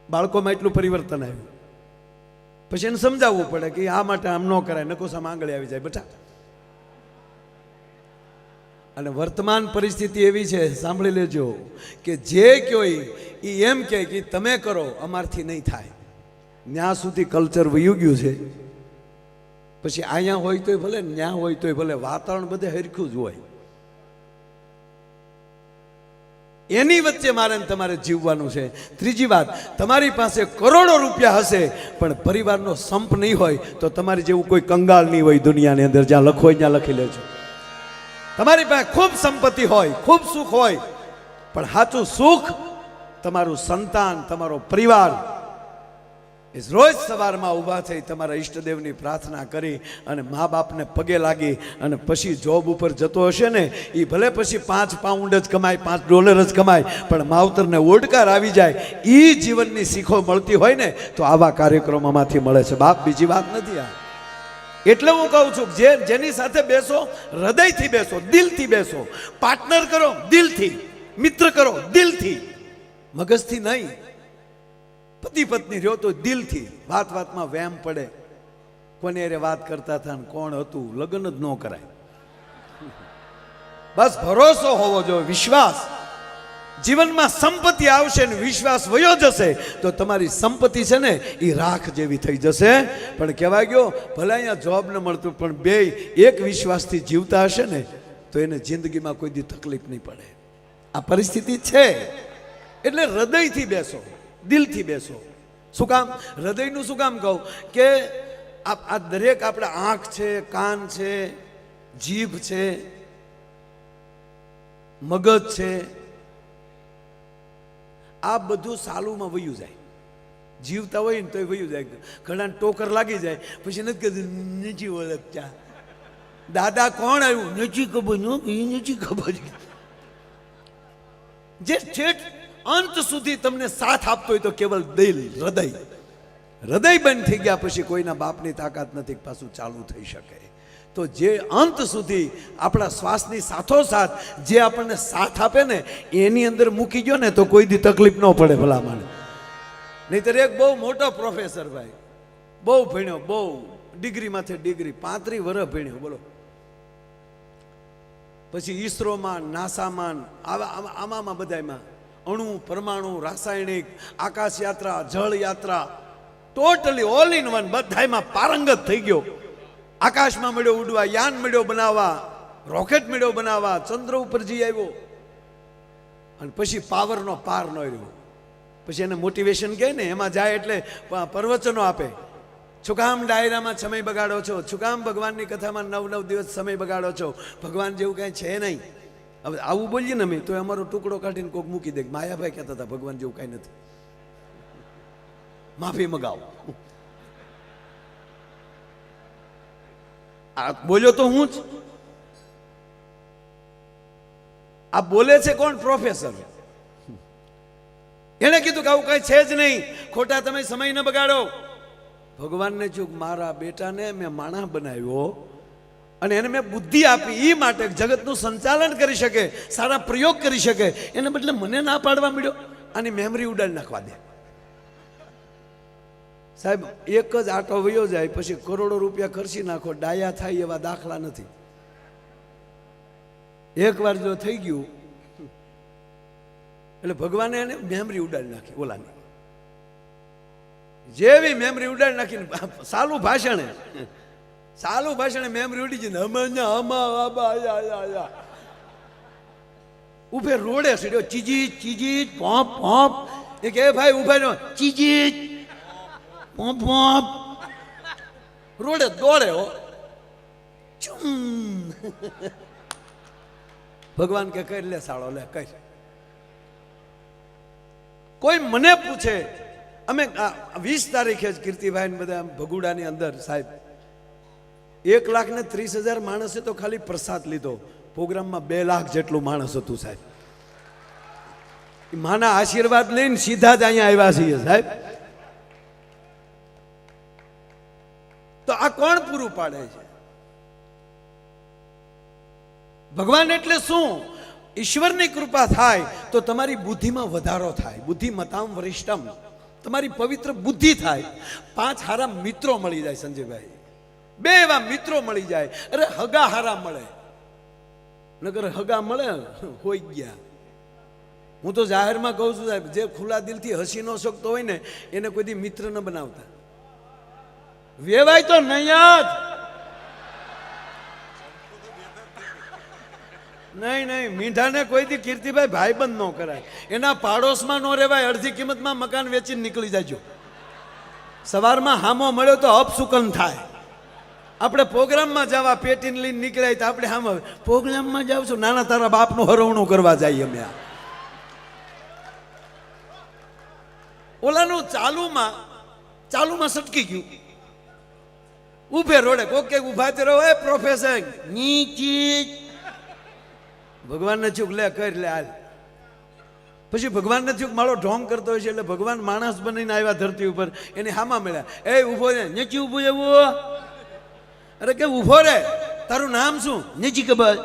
બાળકોમાં એટલું પરિવર્તન આવ્યું. પછી એને સમજાવવું પડે કે આ માટે આમ ન કરાય, નકોસામાં આંગળી આવી જાય બેટા. અને વર્તમાન પરિસ્થિતિ એવી છે, સાંભળી લેજો, કે જે કયો એ એમ કહે કે તમે કરો, અમારથી નહીં થાય. ત્યાં સુધી કલ્ચર વયું ગયું છે. પછી અહીંયા હોય તોય ભલે, ત્યાં હોય તોય ભલે, વાતાવરણ બધે હરખું જ હોય. એની વચ્ચે મારે ને તમારે જીવવાનું છે. ત્રીજી વાત, તમારી પાસે કરોડો રૂપિયા હશે પણ પરિવારનો સંપ નહીં હોય તો તમારી જેવું કોઈ કંગાળ નહીં હોય દુનિયાની અંદર. જ્યાં લખો હોય ત્યાં લખી લેજો. તમારી પાસે ખૂબ સંપત્તિ હોય, ખૂબ સુખ હોય, પણ સાચું સુખ તમારું સંતાન, તમારો પરિવાર. રોજ સવારમાં ઊભા થઈ તમારા ઈષ્ટદેવની પ્રાર્થના કરી અને મા બાપને પગે લાગી અને પછી જોબ ઉપર જતો હશે ને, એ ભલે પછી 5 પાઉન્ડ જ કમાય, $5 જ કમાય, પણ માવતરને ઓડકાર આવી જાય, એ જીવનની શીખો મળતી હોય ને તો આવા કાર્યક્રમોમાંથી મળે છે બાપ, બીજી વાત નથી આ. એટલે હું કહું છું જેની સાથે બેસો હૃદયથી બેસો, દિલથી બેસો. પાર્ટનર કરો દિલથી, મિત્ર કરો દિલથી, મગજથી નહીં. પતિ પત્ની રહ્યો તો દિલથી. વાત વાતમાં વહેમ પડે, કોને અરે વાત કરતા હતા ને કોણ હતું, લગ્ન જ ન કરાય. બસ ભરોસો હોવો જોઈએ, વિશ્વાસ. જીવનમાં સંપત્તિ આવશે ને વિશ્વાસ વયો જશે તો તમારી સંપત્તિ છે ને એ રાખ જેવી થઈ જશે. પણ કહેવાય ગયો ભલે અહીંયા જોબ ન મળતું પણ બે એક વિશ્વાસથી જીવતા હશે ને તો એને જિંદગીમાં કોઈ દી તકલીફ નહીં પડે. આ પરિસ્થિતિ છે. એટલે હૃદયથી બેસો, દિલથી બેસો. શું કામ હૃદયનું શું કામ કહું કે આ દરેક આપણે આંખ છે, કાન છે, જીભ છે, મગજ છે, આ બધું સાલુમાં વયું જાય. જીવતા હોય ને તો વયું જાય. ઘણા ટોકર લાગી જાય પછી નથી કીધું નથી ઓળખતા દાદા કોણ આવ્યું નથી ખબર, નથી ખબર. જે ઠેઠ અંત સુધી તમને સાથ આપતો હોય તો કેવલ દિલ, હૃદય. હૃદય બંધ થઈ ગયા પછી કોઈના બાપની તાકાત નથી પાછું ચાલુ થઈ શકે. તો જે અંત સુધી આપણા શ્વાસની સાથોસાથ જે આપણને સાથ આપે ને એની અંદર મૂકી ગયો ને તો કોઈ દી તકલીફ ન પડે ભલામણ. નહીતર એક બહુ મોટો પ્રોફેસર ભાઈ, બહુ ભણ્યો, બહુ ડિગ્રીમાંથી ડિગ્રી, 35 વર્ષ ભણ્યો બોલો. પછી ઈસરોમાં, નાસામાં, આમાં બધામાં અણુ, પરમાણુ, રાસાયણિક, આકાશ યાત્રા, જળ યાત્રા, ટોટલી ઓલ ઇન વન બધામાં પારંગત થઈ ગયો. આકાશમાં મળ્યો ઉડવા, યાન મળ્યો બનાવવા, રોકેટ મળ્યો બનાવવા, ચંદ્ર ઉપર જઈ આવ્યો. અને પછી પાવરનો પાર ન રહ્યો. પછી એને મોટિવેશન કહે ને એમાં જાય એટલે પ્રવચનો આપે. શું કામ ડાયરામાં સમય બગાડો છો, શું કામ ભગવાનની કથામાં 9 દિવસ સમય બગાડો છો, ભગવાન જેવું કાંઈ છે નહીં. હવે આવું બોલીએ ને અમે તો અમારો ટુકડો કાઢીને કોઈક મૂકી દે. માયાભાઈ કહેતા હતા ભગવાન જેવું કાંઈ નથી, માફી મગાવો. આ બોલ્યો તો હું જ. આ બોલે છે કોણ? પ્રોફેસર. એને કીધું કે આવું કઈ છે જ નહીં, ખોટા તમે સમય ન બગાડો. ભગવાનને ચૂક મારા બેટાને મેં માણસ બનાવ્યો અને એને મેં બુદ્ધિ આપી એ માટે જગતનું સંચાલન કરી શકે, સારા પ્રયોગ કરી શકે. એને બદલે મને ના પાડવા મળ્યો, આની મેમરી ઉડાડી નાખવા દે. સાહેબ એક જ આટો વયો જાય પછી કરોડો રૂપિયા ખર્ચી નાખો, ડાયા થાય એવા દાખલા નથી. એકવાર જો થઈ ગયું એટલે ભગવાને એને મેમરી ઉડાડી નાખી. ઓલાની જેવી મેમરી ઉડાડી નાખીને સાલું ભાષણે મેમરી ઉડી જઈને ઉભે રોડે સીડ્યો. ચીજી પોપ પોપ. એ કે ભાઈ ઉભા નો ચીજી પોપ પોપ. રોડે દોડે હો. ભગવાન કે કરી લે સાળો, લે કઈ. કોઈ મને પૂછે, અમે 20 તારીખે જ કીર્તિભાઈ ને બધા ભગુડાની અંદર સાહેબ 1,30,000 માણસે તો ખાલી પ્રસાદ લીધો. પ્રોગ્રામમાં 2 લાખ જેટલું માણસ હતું સાહેબ. માના આશીર્વાદ લઈને સીધા જ અહીંયા આવ્યા છીએ સાહેબ. તો આ કોણ પૂરું પાડે છે? ભગવાન એટલે શું? ઈશ્વરની કૃપા થાય તો તમારી બુદ્ધિમાં વધારો થાય. બુદ્ધિમતામ વરિષ્ઠમ, તમારી પવિત્ર બુદ્ધિ થાય. 5 હારા મિત્રો મળી જાય સંજયભાઈ, 2 એવા મિત્રો મળી જાય. અરે હગા હારા મળે, નગર હગા મળે હોઈ ગયા. હું તો જાહેરમાં કહું છું સાહેબ, જે ખુલ્લા દિલથી હસી ન શકતો હોય ને એને કોઈ દી મિત્ર ન બનાવતા. વેવાય તો નહીં જ. નહીં નહીં, મીંઢાને કોઈથી કીર્તિભાઈ ભાઈબંધ ન કરાય. એના પાડોશમાં ન રહેવાય. અડધી કિંમતમાં મકાન વેચીને નીકળી જાજો. સવારમાં હામો મળ્યો તો અપસુકન થાય. આપણે પ્રોગ્રામમાં જવા પેટીને લઈને નીકળ્યા તો આપણે હામ પ્રોગ્રામમાં જાવ છો, નાના તારા બાપનું હરવણું કરવા જઈએ અમે. ઓલાનું ચાલુમાં સટકી ગયું. ઉભે રોડે કોકે ઉભા તે રહો, એ પ્રોફેસર નીચી ભગવાનને ચૂક લે કરી લે હાલ. પછી ભગવાનને ચૂક મારો ઢોંગ કરતો હોય છે એટલે ભગવાન માણસ બનીને આવ્યા ધરતી ઉપર, એને હામાં મળ્યા. એ ઉભો રે, નીચી ઉભો એવું. અરે કે ઉભો રે, તારું નામ શું? નથી ખબર.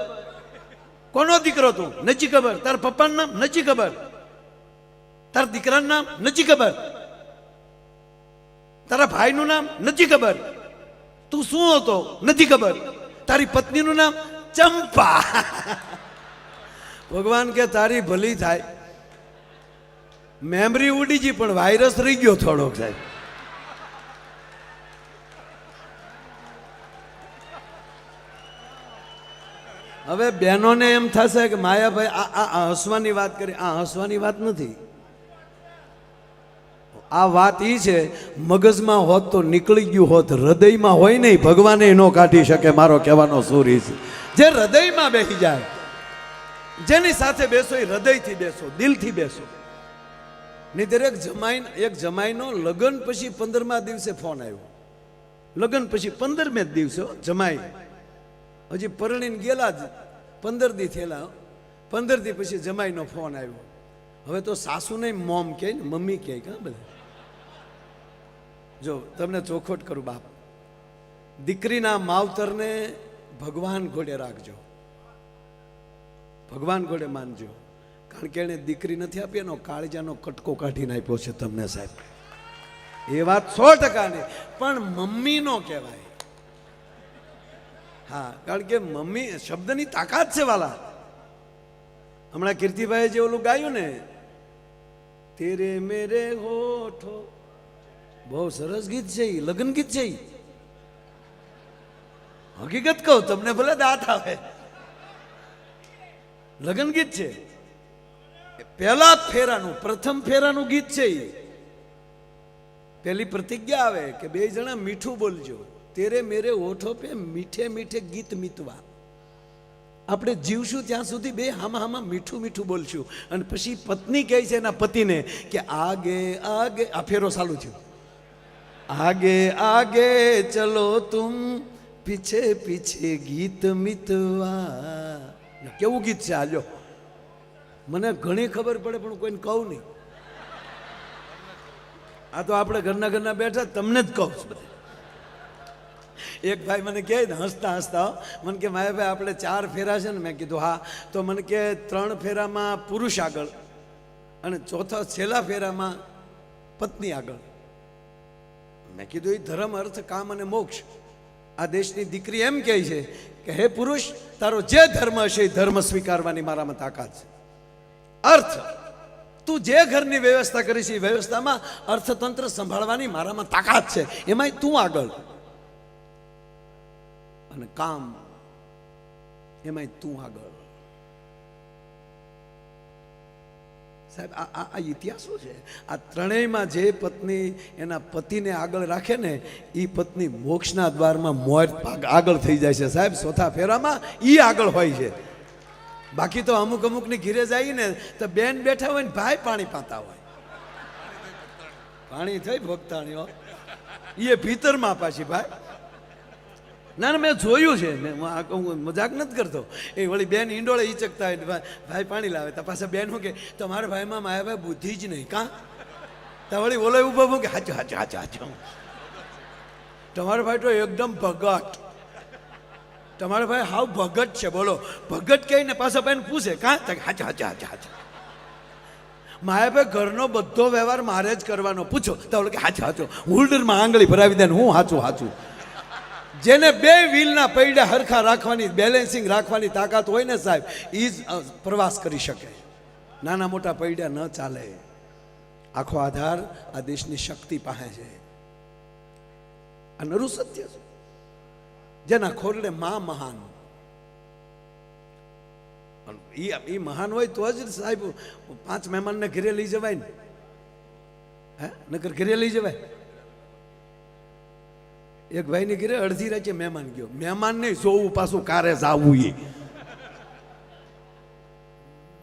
કોનો દીકરો તું? નથી ખબર. તારા પપ્પાનું નામ? નથી ખબર. તારા દીકરાનું નામ? નથી ખબર. તારા ભાઈનું નામ? નથી ખબર. તું શું હતો? નથી ખબર. તારી પત્નીનું નામ? ચંપા. ભગવાન કે તારી ભલી થાય. મેમરી ઉડી ગઈ પણ વાયરસ રહી ગયો થોડોક સાહેબ. હવે બહેનોને એમ થશે કે માયાભાઈ આ હસવાની વાત કરી. આ હસવાની વાત નથી. આ વાત એ છે, મગજમાં હોત તો નીકળી ગયું હોત, હૃદયમાં હોય નહીં ભગવાને ન કાઢી શકે. મારો કહેવાનો સૂર એ છે, જે હૃદયમાં બેસી જાય, જેની સાથે બેસો એ હૃદયથી બેસો, દિલથી બેસો. નહીં એક જમાઈનો લગ્ન પછી 15મા દિવસે ફોન આવ્યો. લગ્ન પછી 15મે દિવસે જમાઈ હજી પરણીને ગયેલા જ 15 દી થયેલા. 15 દી પછી જમાઈનો ફોન આવ્યો. હવે તો સાસુ નહીં મોમ કહે ને, મમ્મી કહે. કાં બધા જો તમને ચોખવટ કરું બાપ, દીકરીના માવતરને ભગવાન ઘોડે રાખજો, ભગવાન ઘોડે માનજો. કારણ કે એને દીકરી નથી આપી, એનો કાળજાનો કટકો કાઢીને આપ્યો છે તમને સાહેબ. એ વાત 100%. પણ મમ્મી નો કહેવાય. હા, કારણ કે મમ્મી શબ્દની તાકાત છે વાલા. હમણાં કીર્તિભાઈ જે ઓલું ગાયું ને, તેરે મેરે હોઠો, બહુ સરસ ગીત છે. લગ્ન ગીત છે. હકીકત કહું તમને, ભલે દાંત આવે, લગ્ન ગીત છે. પહેલા ફેરાનું, પ્રથમ ફેરાનું ગીત છે. પહેલી પ્રતિજ્ઞા આવે કે બે જણા મીઠું બોલજો. તેરે મેરે ઓઠો પે મીઠે મીઠે ગીત મીતવા. આપણે જીવશું ત્યાં સુધી બે હામાં મીઠું મીઠું બોલશું. અને પછી પત્ની કહે છે એના પતિને કે આગે આગે, આ ફેરો ચાલુ થયો, આગે આગે ચલો તુમ પીછે પીછે ગીત મિતવા. કેવું ગીત છે આજો? મને ઘણી ખબર પડે પણ કોઈને કહું નહીં. આ તો આપણે ઘરના બેઠા તમને જ કહું છું. એક ભાઈ મને કહે ને હસતા હસતા, મને કે માયાભાઈ આપણે 4 ફેરા છે ને. મેં કીધું હા. તો મને કે 3 ફેરામાં પુરુષ આગળ અને ચોથા છેલ્લા ફેરામાં પત્ની આગળ. મેં કીધું એ ધર્મ, અર્થ, કામ અને મોક્ષ. આ દેશની દીકરી એમ કહે છે કે હે પુરુષ, તારો જે ધર્મ હશે એ ધર્મ સ્વીકારવાની મારામાં તાકાત છે. અર્થ, તું જે ઘરની વ્યવસ્થા કરી છે એ વ્યવસ્થામાં અર્થતંત્ર સંભાળવાની મારામાં તાકાત છે, એમાંય તું આગળ. અને કામ, એમાંય તું આગળ. સાહેબ આ ઇતિહાસો છે. આ ત્રણેયમાં જે પત્ની એના પતિને આગળ રાખે ને, એ પત્ની મોક્ષના દ્વારમાં મોર આગળ થઈ જાય છે સાહેબ. ચોથા ફેરામાં એ આગળ હોય છે. બાકી તો અમુકની ઘીરે જાય ને તો બેન બેઠા હોય ને ભાઈ પાણી પાતા હોય. પાણી થઈ ભક્તાણીઓ એ ભીતરમાં પાછી ભાઈ. ના મેં જોયું છે, હું મજાક નથી કરતો. એ વળી બેન ઈંડોળે ઈચકતા હોય, ભાઈ પાણી લાવે તો પાછા બેન શું કે તમારા ભાઈમાં માયાભાઈ બુદ્ધિ જ નહીં. કાં તો વળી ઓલો ઉભો કે હાચું હાચું હાચું હાચું. તમારો ભાઈ તો એકદમ ભગત, તમારો ભાઈ હાવ ભગત છે. બોલો ભગત કહીને પાછા બેન પૂછે કાં હાચું હાચું હાચું હાચું. માયાભાઈ ઘરનો બધો વ્યવહાર મારે જ કરવાનો. પૂછો તો ઓલો કે હાચું હાચું. હોલ્ડરમાં આંગળી ભરાવી દે ને હું હાચું હાચું. જેને બે વ્હીલના પૈડા હરખા રાખવાની, બેલેન્સિંગ રાખવાની તાકાત હોય ને સાહેબ, એ જ પ્રવાસ કરી શકે. નાના મોટા પૈડા ન ચાલે. આખો આધાર આ દેશની શક્તિ પાસે છે. આ નરું સત્ય છે. જેના ખોરડે માં મહાન. એ મહાન હોય તો જ સાહેબ 5 મહેમાનને ઘરે લઈ જવાય ને, હે નકર ઘરે લઈ જવાય? એક ભાઈની ઘરે અડધી રાતે મહેમાન ગયો, મહેમાન નહીં જોવું પાછું કારે જાવું, એ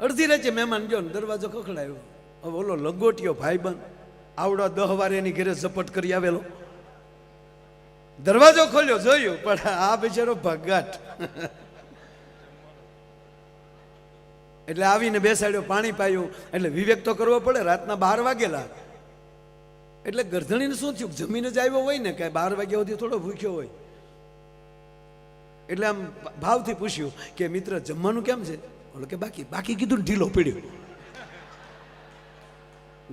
અડધી રાતે મહેમાન ગયો ને દરવાજો ખખડાયો. હવે ઓલો લંગોટિયો ભાઈબંધ આવડો 10 વાર એની ઘરે ઝપટ કરી આવેલો, દરવાજો ખોલ્યો જોયું, પણ આ બિચારો ભગત એટલે આવીને બેસાડ્યો, પાણી પાયું. એટલે વિવેક તો કરવો પડે, રાતના 12 વાગેલા. એટલે ગરધણીને શું થયું, જમીને જ આવ્યો હોય ને, કે 12 વાગ્યા સુધી થોડો ભૂખ્યો હોય. એટલે આમ ભાવથી પૂછ્યું કે મિત્ર જમવાનું કેમ છે? બોલો કે બાકી કીધું ને ઢીલો પડ્યો.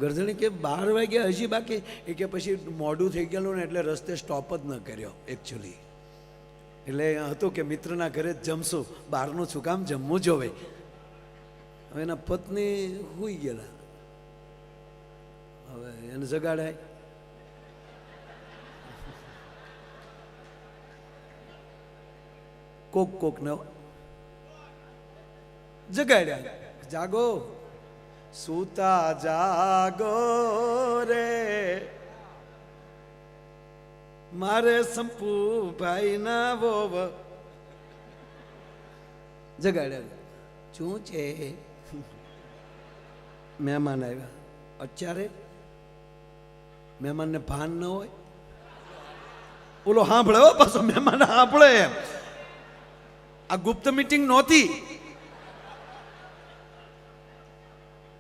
ગરધણી કે 12 વાગ્યા હજી બાકી? એ કે પછી મોડું થઈ ગયેલું ને એટલે રસ્તે સ્ટોપ જ ન કર્યો એકચ્યુઅલી. એટલે હતું કે મિત્રના ઘરે જ જમશું, બહારનું શું કામ જમવું જોવે. હવે એના પત્ની સૂઈ ગયેલા, હવે એને જગાડાય. કોક ને જગાડ્યા, જાગો સૂતા જાગો રે મારે સંપુ ભાઈ ના વોવ. જગાડ્યા, શું છે? મહેમાન આવ્યા. અત્યારે મહેમાનને ભાન ન હોય, ઓલો સાંભળે હો પાછો, મહેમાન સાંભળે. એમ આ ગુપ્ત મીટિંગ નહોતી.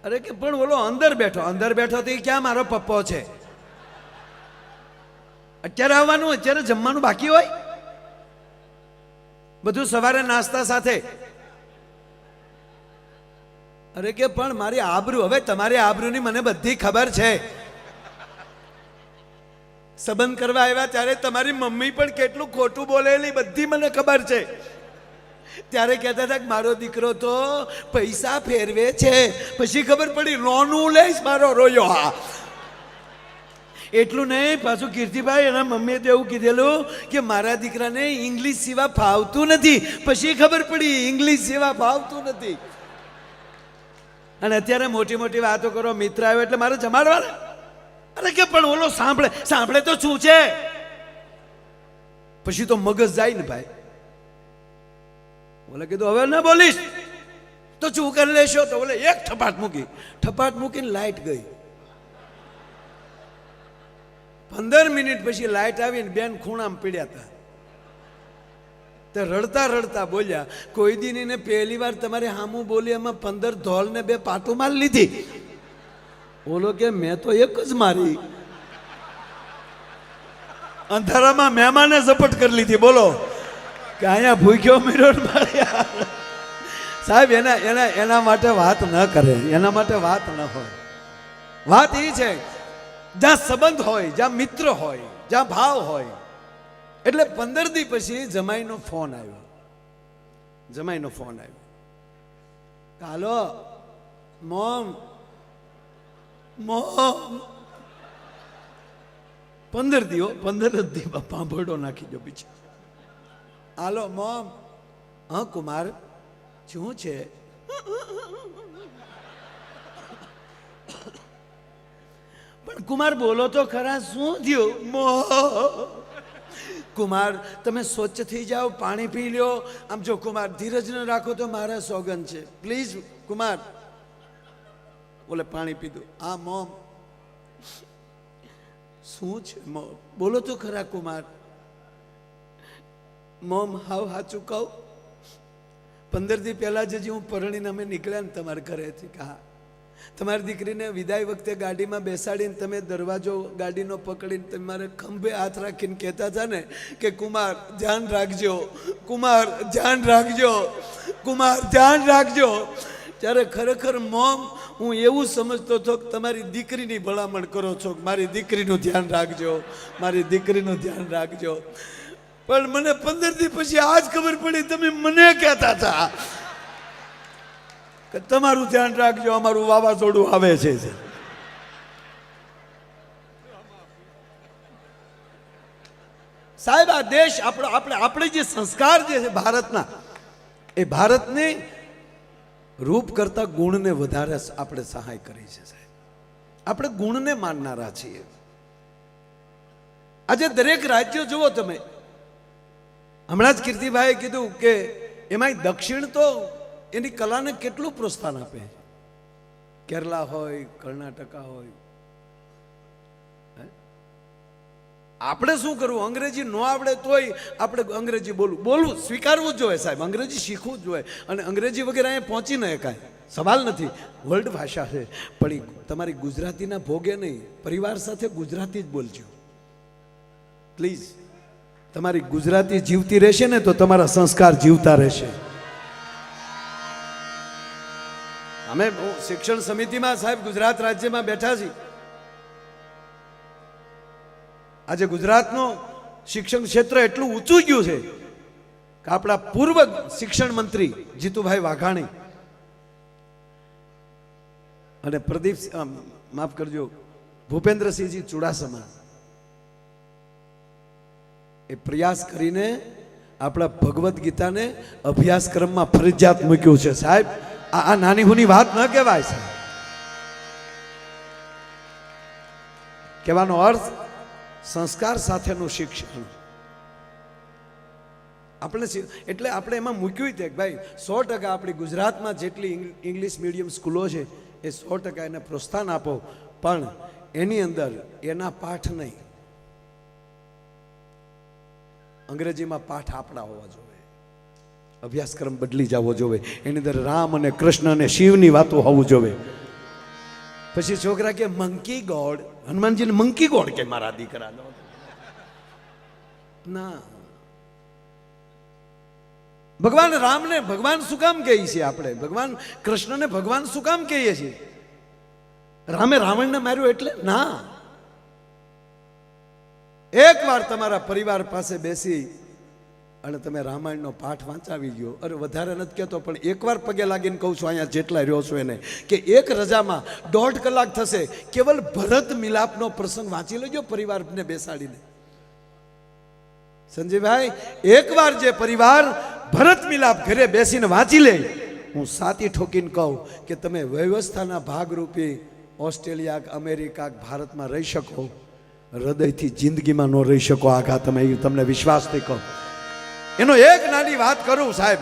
અરે કે પણ ઓલો અંદર બેઠો તો એ ક્યાં મારો પપ્પો છે? અત્યારે આવવાનું, અત્યારે જમવાનું બાકી હોય, બધું સવારે નાસ્તા સાથે. અરે કે પણ મારી આબરૂ, હવે તમારી આબરૂની મને બધી ખબર છે. સંબંધ કરવા આવ્યા ત્યારે તમારી મમ્મી પણ કેટલું ખોટું બોલેલી બધી મને ખબર છે. ત્યારે કહેતા હતા કે મારો દીકરો તો પૈસા ફેરવે છે, પછી ખબર પડી લોનું લઈશ મારો રોયો. હા એટલું નહીં, પાછું કીર્તિભાઈ એના મમ્મીએ તો એવું કીધેલું કે મારા દીકરાને ઇંગ્લિશ સિવા ફાવતું નથી, પછી ખબર પડી ઇંગ્લિશ સિવા ફાવતું નથી. અને અત્યારે મોટી મોટી વાતો કરો, મિત્ર આવ્યો એટલે મારે જમાડવાના. અરે કે પણ ઓલો સાંભળે તો શું છે? પછી તો મગજ જાય ને ભાઈ. બોલે કીધું હવે ના બોલીશ તો શું કરી લેશો? તો બોલે એક ઠપાટ મૂકીને લાઈટ ગઈ. 15 મિનિટ પછી લાઈટ આવીને બેન ખૂણામાં પીડ્યા હતા. તે રડતા રડતા બોલ્યા, કોઈ દી ને પહેલી વાર તમારે હામું બોલી એમાં 15 ધોલ ને 2 પાટું માર લીધી. બોલો કે મેં તો એક જ મારી, અંધારામાં મહેમાને ઝપટ કરી લીધી. બોલો કે અહીંયા ભૂખ્યો મીરો સાહેબ. એના માટે વાત ન કરે, એના માટે વાત ન હોય. વાત એ છે જ્યાં સંબંધ હોય, જ્યાં મિત્ર હોય, જ્યાં ભાવ હોય. એટલે 15 દી પછી જમાઈનો ફોન આવ્યો. હાલો મોમ 15 દી પાંભળો નાખી દો બીજો. હાલો મોમ. હા કુમાર શું છે? પણ કુમાર બોલો તો ખરા, શું થયું? કુમાર તમે સ્વચ્છ થઈ જાઓ, પાણી પી લ્યો. આમ જો કુમાર ધીરજ ન રાખો તો મારા સોગન છે, પ્લીઝ કુમાર. બોલે પાણી પીધું. હા મોમ શું છે? મોમ બોલો તો ખરા કુમાર. મોમ હાવ સાચું કહું, 15 દી પહેલા જે હું પરણીને અમે નીકળ્યા ને તમારા ઘરેથી, હા તમારી દીકરીને વિદાય વખતે ગાડીમાં બેસાડીને તમે દરવાજો ગાડીનો પકડીને તમારે ખંભે હાથ રાખીને કહેતા હતા ને કે કુમાર ધ્યાન રાખજો, કુમાર ધ્યાન રાખજો, કુમાર ધ્યાન રાખજો. ત્યારે ખરેખર મોમ હું એવું સમજતો હતો કે તમારી દીકરીની ભલામણ કરો છો, મારી દીકરીનું ધ્યાન રાખજો, મારી દીકરીનું ધ્યાન રાખજો. પણ મને 15 દી પછી આજ ખબર પડી તમે મને કહેતા હતા કે તમારું ધ્યાન રાખજો, અમારું વાવાઝોડું આવે છે. સાહેબ આ દેશ આપણે જે સંસ્કાર જે છે ભારતના, એ ભારતની રૂપ કરતા ગુણને વધારે આપણે સહાય કરી છે સાહેબ. આપણે ગુણને માનનારા છીએ. આજે દરેક રાજ્યો જુઓ તમે, હમણાં જ કીર્તિભાઈએ કીધું કે એમાંય દક્ષિણ તો એની કલાને કેટલું પ્રોત્સાહન આપે. કેરલા હોય, કર્ણાટકા હોય. આપણે શું કરવું? અંગ્રેજી ન આવડે તોય આપણે અંગ્રેજી બોલવું સ્વીકારવું જ જોઈએ સાહેબ. અંગ્રેજી શીખવું જ જોઈએ. અને અંગ્રેજી વગેરે અહીંયા પહોંચી ન શકાય, સવાલ નથી. વર્લ્ડ ભાષા છે, પણ તમારી ગુજરાતીના ભોગે નહીં. પરિવાર સાથે ગુજરાતી જ બોલજો પ્લીઝ. તમારી ગુજરાતી જીવતી રહેશે ને તો તમારા સંસ્કાર જીવતા રહેશે. અમે શિક્ષણ સમિતિમાં સાહેબ ગુજરાત રાજ્યમાં બેઠા છીએ. આજે ગુજરાતનું શિક્ષણ ક્ષેત્ર એટલું ઊંચું ગયું છે કે આપણા પૂર્વ શિક્ષણ મંત્રી જીતુભાઈ વાઘાણી અને પ્રદીપ, માફ કરજો, ભૂપેન્દ્રસિંહજી ચુડાસમા એ પ્રયાસ કરીને આપણા ભગવદ્ ગીતાને અભ્યાસક્રમમાં ફરજિયાત મૂક્યું છે સાહેબ. આ નાની હુની વાત ન કહેવાય સાહેબ. કહેવાનો અર્થ સંસ્કાર સાથેનું શિક્ષણ આપણે, એટલે આપણે એમાં મૂક્યું છે કે ભાઈ 100% આપણી ગુજરાતમાં જેટલી ઇંગ્લિશ મીડિયમ સ્કૂલો છે એ 100% એને પ્રોત્સાહન આપો, પણ એની અંદર એના પાઠ નહીં, અંગ્રેજીમાં પાઠ આપણા હોવા જોઈએ. અભ્યાસક્રમ બદલી જવો જોઈએ. એની અંદર રામ અને કૃષ્ણ અને શિવની વાતો હોવું જોઈએ. પછી છોકરા કે મંકી ગોડ, હનુમાનજીને મંકી ગોડ કે મારા દીકરા ના. ભગવાન રામને ભગવાન શું કામ કહીએ છીએ આપણે? ભગવાન કૃષ્ણને ભગવાન શું કામ કહીએ છીએ? રામે રાવણને માર્યો એટલે ના. એકવાર તમારા પરિવાર પાસે બેસી અને તમે રામાયણનો પાઠ વાંચાવી ગયો, અરે વધારે નથી કહેતો પણ એકવાર પગે લાગીને કહું છું અહીંયા જેટલા રહ્યો છો એને, કે એક રજામાં 1.5 કલાક થશે, કેવલ ભરત મિલાપનો પ્રસંગ વાંચી લેજો પરિવારને બેસાડીને. સંજયભાઈ, એકવાર જે પરિવાર ભરત મિલાપ ઘરે બેસીને વાંચી લે, હું સાતી ઠોકીને કહું કે તમે વ્યવસ્થાના ભાગરૂપે ઓસ્ટ્રેલિયા, અમેરિકા, ભારતમાં રહી શકો, હૃદયથી જિંદગીમાં ન રહી શકો. આઘા તમે તમને વિશ્વાસથી કહો. એનો એક નાની વાત કરું સાહેબ,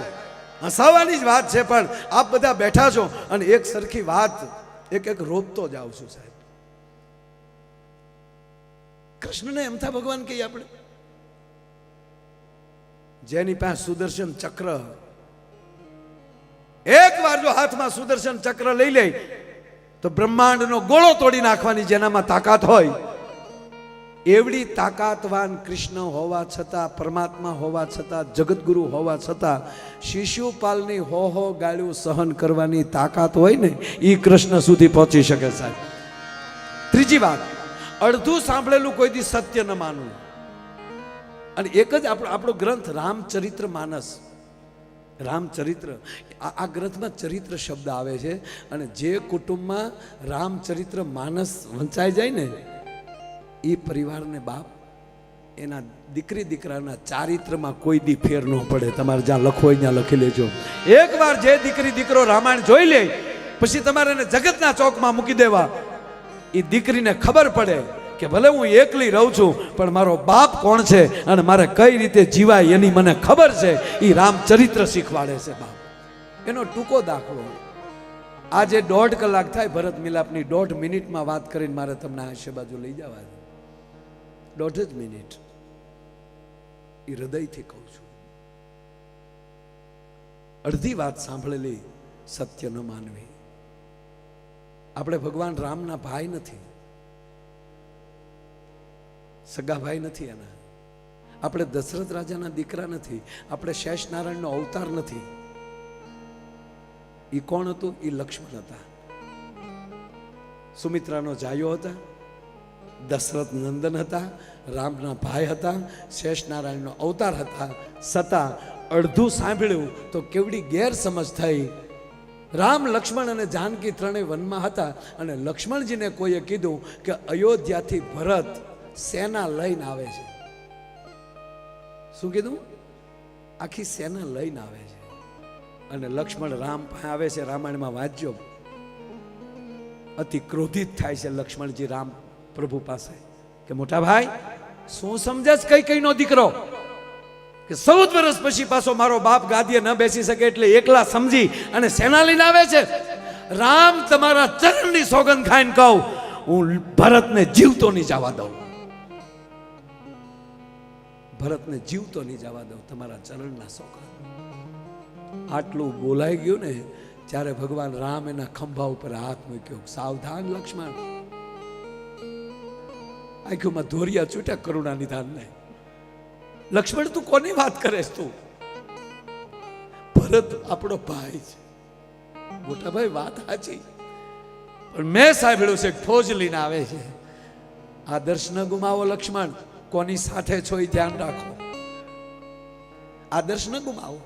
હસાવાની જ વાત છે, પણ આપ બધા બેઠા છો અને એક સરખી વાત એક રોપતો જાવ છું સાહેબ. કૃષ્ણને એમથા ભગવાન કહીએ આપણે, જેની પાસે સુદર્શન ચક્ર, એક વાર જો હાથમાં સુદર્શન ચક્ર લઈ લે તો બ્રહ્માંડનો ગોળો તોડી નાખવાની જેનામાં તાકાત હોય, એવડી તાકાતવાન કૃષ્ણ હોવા છતાં, પરમાત્મા હોવા છતાં, જગતગુરુ હોવા છતાં શિશુપાલની હો ગાળ્યું સહન કરવાની તાકાત હોય ને, એ કૃષ્ણ સુધી પહોંચી શકે સાહેબ. ત્રીજી વાત, અડધું સાંભળેલું કોઈ દી સત્ય ન માનવું. અને એક જ આપણો ગ્રંથ રામચરિત્ર માનસ, રામચરિત્ર, આ ગ્રંથમાં ચરિત્ર શબ્દ આવે છે. અને જે કુટુંબમાં રામચરિત્ર માનસ વંચાઈ જાય ને, એ પરિવારને બાપ એના દીકરી દીકરાના ચારિત્રમાં કોઈ દી ફેર ન પડે. તમારે જ્યાં લખો હોય ત્યાં લખી લેજો. એકવાર જે દીકરી દીકરો રામાયણ જોઈ લે, પછી તમારે એને જગતના ચોકમાં મૂકી દેવા. એ દીકરીને ખબર પડે કે ભલે હું એકલી રહું છું પણ મારો બાપ કોણ છે અને મારે કઈ રીતે જીવાય એની મને ખબર છે. એ રામચરિત્ર શીખવાડે છે બાપ. એનો ટૂંકો દાખલો, આજે 1.5 કલાક થાય ભરત મિલાપની, 1.5 મિનિટમાં વાત કરીને મારે તમને આશે બાજુ લઈ જવા. 1.5 જ મિનિટ, એ હૃદયથી કહું છું. અડધી વાત સાંભળેલી સત્ય ન માનવી. આપણે ભગવાન રામના ભાઈ નથી, સગા ભાઈ નથી એના. આપણે દશરથ રાજાના દીકરા નથી, આપણે શેષ નારાયણનો અવતાર નથી. એ કોણ હતું? એ લક્ષ્મણ હતા, સુમિત્રાનો જાયો હતા, દશરથ નંદન હતા, રામના ભાઈ હતા, શેષ નારાયણનો અવતાર હતા. છતાં અડધું સાંભળ્યું તો કેવડી ગેરસમજ થઈ. રામ, લક્ષ્મણ અને જાનકી ત્રણેય વનમાં હતા અને લક્ષ્મણજીને કોઈએ કીધું કે અયોધ્યાથી ભરત સેના લઈને આવે છે. શું કીધું? આખી સેના લઈને આવે છે. અને લક્ષ્મણ રામ પાસે આવે છે. રામાયણમાં વાંચજો, અતિ ક્રોધિત થાય છે લક્ષ્મણજી રામ પ્રભુ પાસે કે મોટા ભાઈ શું સમજે છે કઈ કઈનો દીકરો કે 14 વર્ષ પછી પાછો મારો બાપ ગાદીએ ન બેસી શકે એટલે એકલા સમજી અને સેના લઈને આવે છે. રામ તમારા ચરણની સોગંદ ખાઈને કહું, હું ભરતને જીવતો નહીં જવા દઉં, ભરતને જીવતો નહીં જવા દઉં, તમારા ચરણના સોગંદ. આટલું બોલાઈ ગયું ને ત્યારે ભગવાન રામ એના ખંભા ઉપર હાથ મૂક્યો. સાવધાન લક્ષ્મણ, આંખોમાં ધોરિયા છૂટ્યા કરુણા નિધાન ને. લક્ષ્મણ તું કોની વાત કરેસ? તું ભરત આપણો ભાઈ છે. મોટા ભાઈ વાત સાચી, પણ મેં સાંભળ્યું છે ફોજ લઈને આવે છે. આદર્શ ન ગુમાવો લક્ષ્મણ, કોની સાથે છો એ ધ્યાન રાખો, આદર્શ ન ગુમાવો.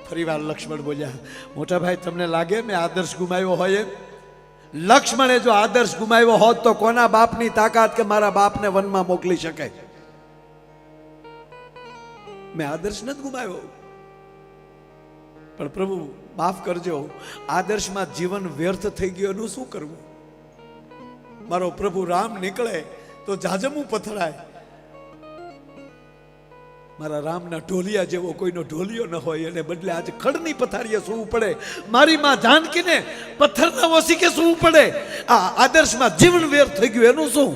ફરીવાર લક્ષ્મણ બોલ્યા, મોટા ભાઈ તમને લાગે મેં આદર્શ ગુમાવ્યો હોય એમ? લક્ષ્મણે જો આદર્શ ગુમાવ્યો હોત તો કોના બાપની તાકાત કે મારા બાપને વનમાં મોકલી શકે? મેં આદર્શ નથી ગુમાવ્યો. પણ પ્રભુ માફ કરજો, આદર્શમાં જીવન વ્યર્થ થઈ ગયું એનું શું કરવું? મારો પ્રભુ રામ નીકળે તો જાજમું પથરાય. મારા રામના ઢોલિયા જેવો કોઈનો ઢોલિયો ન હોય, એને બદલે આજે ખડની પથારીએ સૂવું પડે. મારી માં જાનકીને પથ્થરના ઓસીકે સૂવું પડે. આ આદર્શમાં જીવન વ્યર્થ થઈ ગયું એનું શું?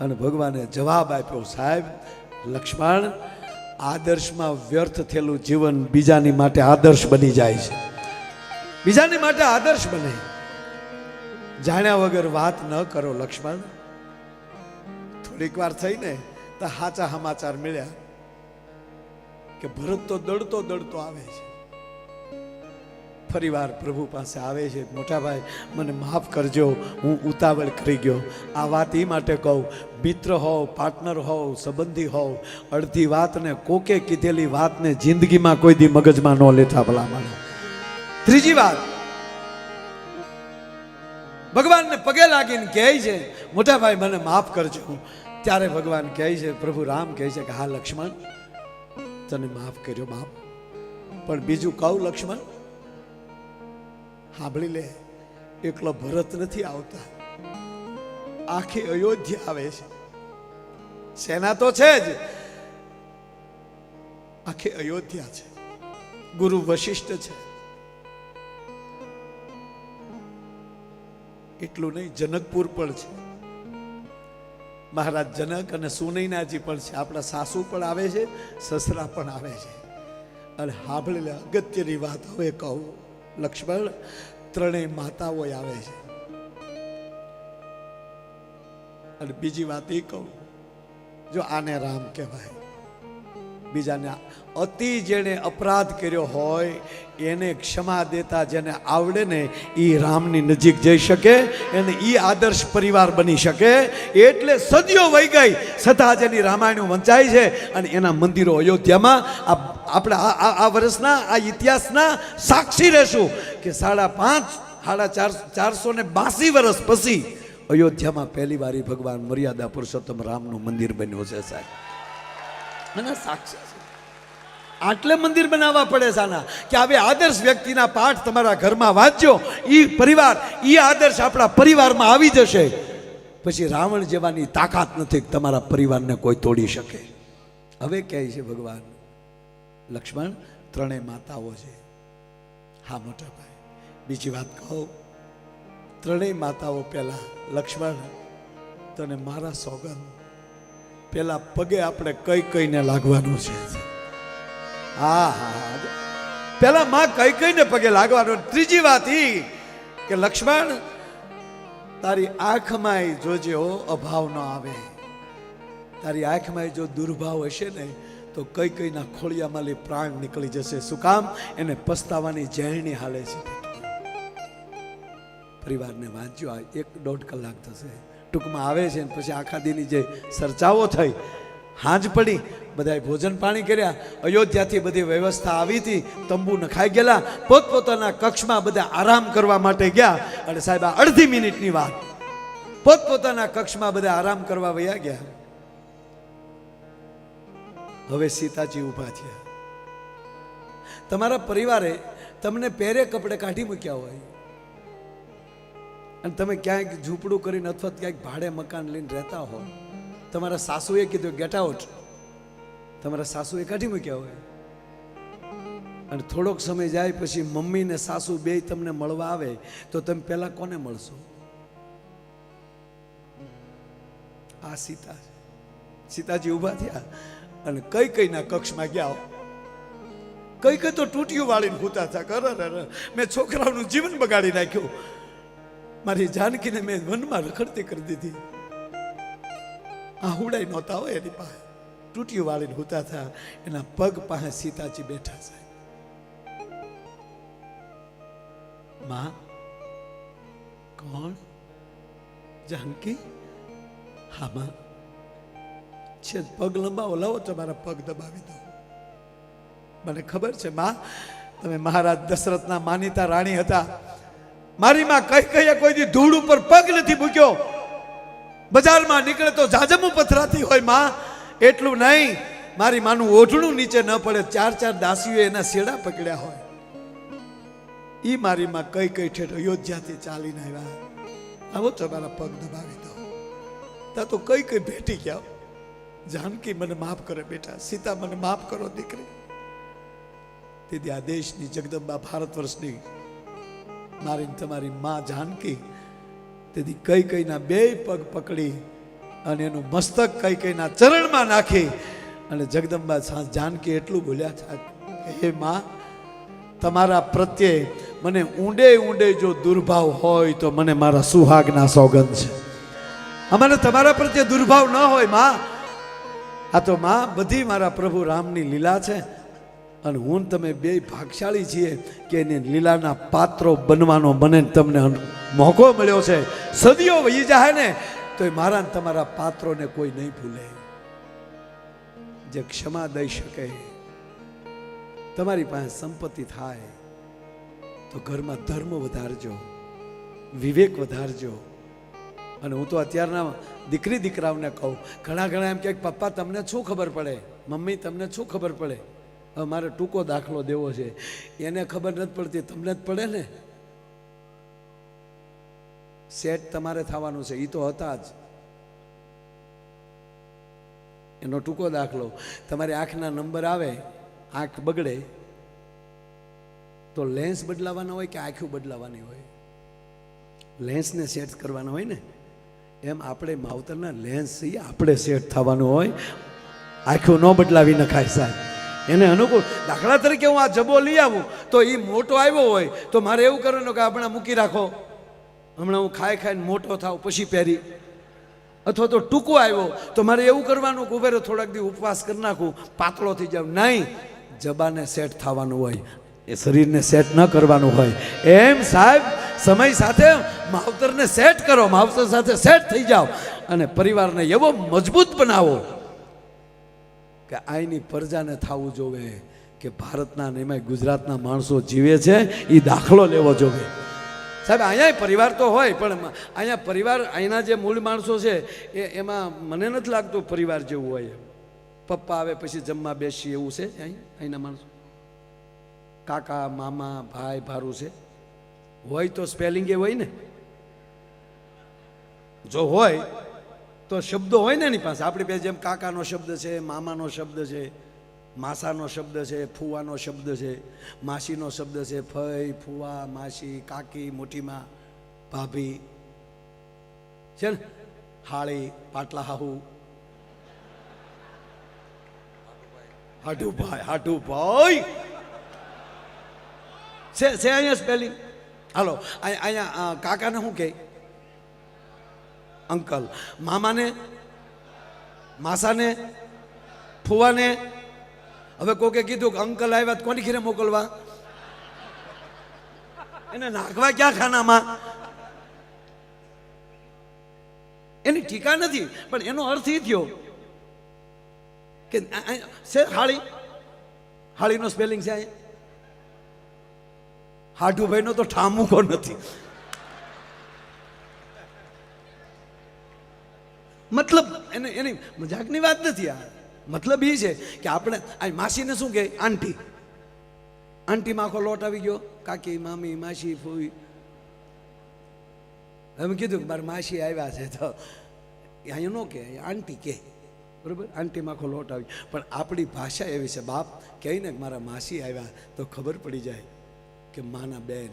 અને ભગવાને જવાબ આપ્યો, સાહેબ લક્ષ્મણ, આદર્શમાં વ્યર્થ થયેલું જીવન બીજાની માટે આદર્શ બની જાય છે, બીજાની માટે આદર્શ બને. જાણ્યા વગર વાત ન કરો લક્ષ્મણ. થોડીક વાર થઈને તો સાચા સમાચાર મળ્યા કે ભરત તો દડતો દડતો આવે છે. ફરીવાર પ્રભુ પાસે આવે છે, મોટા ભાઈ મને માફ કરજો, હું ઉતાવળ કરી ગયો. આ વાત એ માટે કહું, મિત્ર હોવ, પાર્ટનર હોવ, સંબંધી હોવ, અડધી વાતને કોકે કીધેલી વાતને જિંદગીમાં કોઈ દી મગજમાં ન લેતા ભલામણ. ત્રીજી વાત, ભગવાનને પગે લાગીને કહે છે, મોટા ભાઈ મને માફ કરજો. ત્યારે ભગવાન કહે છે, પ્રભુ રામ કહે છે કે હા લક્ષ્મણ, તને માફ કર્યો બાપ, પણ બીજું કહું લક્ષ્મણ, સાંભળી લે, એકલો ભરત નથી આવતા, આખી અયોધ્યા આવે છે. સેના તો છે જ, આખી અયોધ્યા છે, ગુરુ વશિષ્ઠ છે. એટલું નહીં, જનકપુર પણ છે, મહારાજ જનક અને સુનૈનાજી પણ છે, આપણા સાસુ પણ આવે છે, સસરા પણ આવે છે. અને સાંભળી લે, અગત્યની વાત હવે કહું લક્ષ્મણ, ત્રણેય માતાઓ આવે છે. અને બીજી વાત એ કહું, જો આને રામ કહેવાય, બીજાને અતિ જેને અપરાધ કર્યો હોય એને ક્ષમા દેતા જેને આવડે ને એ રામની નજીક જઈ શકે, એને એ આદર્શ પરિવાર બની શકે. એટલે સદીઓ વહી ગઈ છતાં જેની રામાયણ વંચાય છે અને એના મંદિરો અયોધ્યામાં આપણે આ વર્ષના આ ઇતિહાસના સાક્ષી રહેશું કે 482 વર્ષ પછી અયોધ્યામાં પહેલી વાર ભગવાન મર્યાદા પુરુષોત્તમ રામનું મંદિર બન્યું છે સાહેબ. અને સાક્ષી છે. આટલે મંદિર બનાવવા પડે છે આના કે હવે આદર્શ વ્યક્તિના પાઠ તમારા ઘરમાં વાંચજો, એ પરિવાર, એ આદર્શ આપણા પરિવારમાં આવી જશે. પછી રાવણ જેવાની તાકાત નથી કે તમારા પરિવારને કોઈ તોડી શકે. હવે કહે છે ભગવાન, લક્ષ્મણ ત્રણેય માતાઓ છે. હા મોટા ભાઈ, બીજી વાત કહું, ત્રણેય માતાઓ પહેલા લક્ષ્મણ તને મારા સોગંદ, પેલા પગે આપણે કઈ કઈને લાગવાનું છે. હા હા, પેલા માં કઈ કઈને પગે લાગવાનું. ત્રીજી વાત એ કે લક્ષ્મણ તારી આંખમાં જોજે અભાવ ન આવે. તારી આંખમાં જો દુર્ભાવ હશે ને તો કઈ કઈના ખોળિયામાં પ્રાણ નીકળી જશે. શું કામ? એને પસ્તાવાની જહેણી હાલે છે. પરિવારને વાંચ્યો, 1-1.5 કલાક થશે ટૂંકમાં આવે છે. પછી આખા દીની જે ચર્ચાઓ થઈ, હાંજ પડી, બધાએ ભોજન પાણી કર્યા, અયોધ્યાથી બધી વ્યવસ્થા આવી હતી, તંબુ નખાઈ ગયેલા, પોતપોતાના કક્ષમાં બધા આરામ કરવા માટે ગયા. અને સાહેબ આ અડધી મિનિટની વાત, પોતપોતાના કક્ષમાં બધા આરામ કરવા વયા ગયા. હવે સીતાજી ઊભા થયા. તમારા પરિવારે તમને પહેરે કપડે કાઢી મૂક્યા હોય અને તમે ક્યાંક ઝૂંપડું કરીને અથવા ક્યાંક ભાડે મકાન લઈને રહેતા હો, તમારા સાસુએ કીધું ગેટ આઉટ, તમારા સાસુએ કાઢી મૂક્યા હોય અને થોડોક સમય જાય પછી મમ્મી ને સાસુ બેય તમને મળવા આવે તો તમે પહેલા કોને મળશો? આ સીતા, સીતાજી ઊભા થયા અને કઈ કઈના કક્ષમાં ગયા. કઈ કઈ તો ટૂટિયું વાળીને હૂતા હતા. અરે મેં છોકરાઓનું જીવન બગાડી નાખ્યું, મારી જાનકીને મેં વનમાં રખડતી કરી દીધી. આ હુડાઈ નહોતા હોય એની પાસે, ટૂટિયું વાળીને હૂતા હતા. એના પગ પાસે સીતાજી બેઠા છે. માં, કોણ? જાનકી? હા માં. છે પગ લંબાવો, લાવો તમારા પગ દબાવી દો. મને ખબર છે માં, તમે મહારાજ દશરથના માનીતા રાણી હતા. મારી માં કઈ કઈ કોઈ દી ધૂળ ઉપર પગ નથી મૂક્યો. બજારમાં નીકળે તો જાજમું પથરાતી હોય માં. એટલું નહીં, મારી માનું ઓઢણું નીચે ન પડે, 4 દાસીઓ એના શેડા પકડ્યા હોય. ઈ મારી માં કઈ કઈ ઠેઠ અયોધ્યાથી ચાલીને આવ્યા. આવો તમારા પગ દબાવી દો. તા તો કઈ કઈ ભેટી ગયા. જાનકી મને માફ કરે બેટા, સીતા મને માફ કરો દીકરી. તેથી આ દેશની જગદંબા, ભારત વર્ષની મારી તમારી માં જાનકી, તેથી કઈ કઈના બે પગ પકડી અને એનું મસ્તક કઈ કઈના ચરણમાં નાખી અને જગદંબા જાનકી એટલું બોલ્યા છે કે હે માં, તમારા પ્રત્યે મને ઊંડે ઊંડે જો દુર્ભાવ હોય તો મને મારા સુહાગના સોગંદ છે. અમને તમારા પ્રત્યે દુર્ભાવ ન હોય માં. આ તો માં બધી મારા પ્રભુ રામની લીલા છે અને હું તમે બે ભાગશાળી છીએ કે એની લીલાના પાત્રો બનવાનો મને તમને મોકો મળ્યો છે. સદીઓ વહી જાય ને તો મારા તમારા પાત્રોને કોઈ નહીં ભૂલે. જે ક્ષમા દઈ શકે, તમારી પાસે સંપત્તિ થાય તો ઘરમાં ધર્મ વધારજો, વિવેક વધારજો. અને હું તો અત્યારના દીકરી દીકરાઓને કહું, ઘણા એમ કે પપ્પા તમને શું ખબર પડે, મમ્મી તમને શું ખબર પડે, હવે મારે ટૂંકો દાખલો દેવો છે. એને ખબર નથી પડતી, તમને જ પડે ને. સેટ તમારે થવાનું છે, એ તો હતા જ. એનો ટૂંકો દાખલો, તમારી આંખના નંબર આવે, આંખ બગડે તો લેન્સ બદલાવાના હોય કે આંખો બદલાવાની હોય? લેન્સને સેટ કરવાના હોય ને. એમ આપણે માવતરના લેન્સ આપણે સેટ થવાનું હોય. આંખો ન બદલાવી નખાય સાહેબ, એને અનુકૂળ. દાખલા તરીકે હું આ જબો લઈ આવું તો એ મોટો આવ્યો હોય તો મારે એવું કરવાનું કે આપણે મૂકી રાખો, હમણાં હું ખાઈને મોટો થાવ પછી પહેરી. અથવા તો ટૂંકો આવ્યો તો મારે એવું કરવાનું કે ઉભેરો થોડાક દી ઉપવાસ કરી નાખું, પાતળો થઈ જાવ. નહીં, જબાને સેટ થવાનું હોય, એ શરીરને સેટ ન કરવાનું હોય. એમ સાહેબ સમય સાથે માવતરને સેટ કરો, માવતર સાથે સેટ થઈ જાઓ અને પરિવારને એવો મજબૂત બનાવો કે આઈની પ્રજાને થવું જોવે કે ભારતના અને એમાં ગુજરાતના માણસો જીવે છે, એ દાખલો લેવો જોવે. સાહેબ અહીંયા પરિવાર તો હોય પણ અહીંયા પરિવાર, અહીંના જે મૂળ માણસો છે એમાં મને નથી લાગતું પરિવાર જેવું હોય. પપ્પા આવે પછી જમવા બેસી એવું છે અહીંના માણસો? કાકા, મામા, ભાઈ, ભારું છે? હોય તો સ્પેલિંગ એ હોય ને. જો હોય તો શબ્દો હોય ને એની પાસે. આપણી પાસે જેમ કાકાનો શબ્દ છે, મામાનો શબ્દ છે, માસાનો શબ્દ છે, ફુવાનો શબ્દ છે, માસીનો શબ્દ છે, ફઈ, ફુવા, માસી, કાકી, મોટીમાં, ભાભી છે ને, હાળી, પાટલા હાહુ, હાડુભાઈ, હાડુભાઈ છે અહીંયા સ્પેલિંગ. હાલો, અહીંયા કાકાને શું કહે? અંકલ. મામાને, માસાને, ફુવાને. હવે કોકે કીધું કે અંકલ આવ્યા તો કોની ઘરે મોકલવા? એને નાખવા ક્યાં ખાનામાં? એની ટીકા નથી, પણ એનો અર્થ એ થયો કે છે હાળી. હાળીનો સ્પેલિંગ છે અહીંયા. હાડુભાઈનો તો ઠામુકો નથી. મતલબ એની મજાકની વાત નથી આ. મતલબ એ છે કે આપણે આ માસીને શું કહે? આંટી. આંટીમાં આખો લોટ આવી ગયો, કાકી મામી માસી ફૂઈ. એમ કીધું કે મારા માસી આવ્યા છે, તો અહીંયા નો કે આંટી કે, બરોબર, આંટીમાં આખો લોટ આવી. પણ આપણી ભાષા એવી છે, બાપ કહે ને કે મારા માસી આવ્યા તો ખબર પડી જાય કે માના બેન.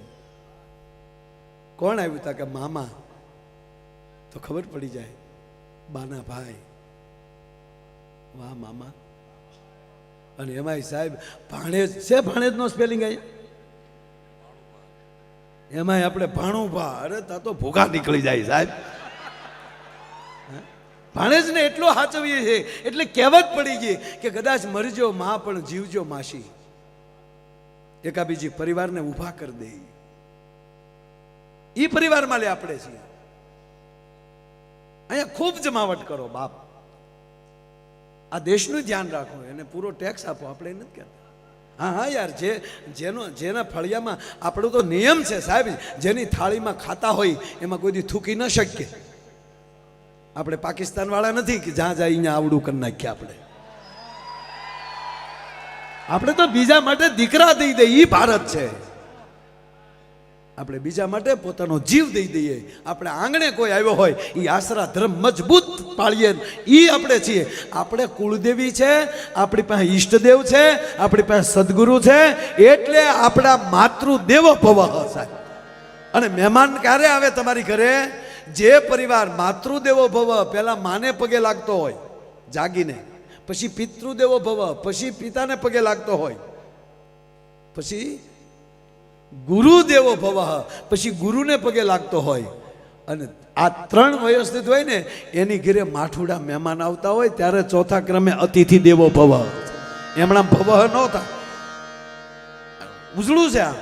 કોણ આવ્યું તા કે મામા, તો ખબર પડી જાય બાના ભાઈ. વાહ મામા. અને એમાંય સાહેબ ભાણેજ છે, ભાણેજ નો સ્પેલિંગ અહીંયા એમાંય આપણે ભાણુભા, અરે તા તો ભૂખા નીકળી જાય સાહેબ. ભાણેજને એટલો સાચવીએ છે એટલે કહેવત પડી ગઈ કે કદાચ મરજો માં પણ જીવજો માસી. એકાબીજી પરિવારને ઊભા કરી દે, ઈ પરિવારમાં લે આપણે છીએ. અહીંયા ખૂબ જમાવટ કરો બાપ, આ દેશનું ધ્યાન રાખો, એને પૂરો ટેક્સ આપો, આપણે નથી કહેતા. હા હા યાર, જેના ફળિયામાં આપણો તો નિયમ છે સાહેબ, જેની થાળીમાં ખાતા હોય એમાં કોઈ દી થૂકી ન શકીએ. આપણે પાકિસ્તાન વાળા નથી કે જ્યાં જાય અહીંયા આવડું કરી નાખીએ. આપણે તો બીજા માટે દીકરા દઈ દઈએ, ઈ ભારત છે. આપણે બીજા માટે પોતાનો જીવ દઈ દઈએ. આપણે આંગણે કોઈ આવ્યો હોય એ આશરા ધર્મ મજબૂત પાળીએ, એ આપણે છીએ. આપણે કુળદેવી છે, આપણી પાસે ઈષ્ટદેવ છે, આપણી પાસે સદગુરુ છે, એટલે આપણા માતૃદેવો ભવ સાહેબ. અને મહેમાન ક્યારે આવે તમારી ઘરે? જે પરિવાર માતૃદેવો ભવ પહેલા માને પગે લાગતો હોય જાગીને, પછી પિતૃદેવો ભવ, પછી પિતાને પગે લાગતો હોય, પછી ગુરુદેવો ભવ, પછી ગુરુને પગે લાગતો હોય, અને આ ત્રણ વ્યવસ્થિત હોય ને એની ઘરે માઠુડા મહેમાન આવતા હોય ત્યારે ચોથા ક્રમે અતિથિ દેવો ભવ. એમણા ભવ નહોતા, ઉજળું છે આ.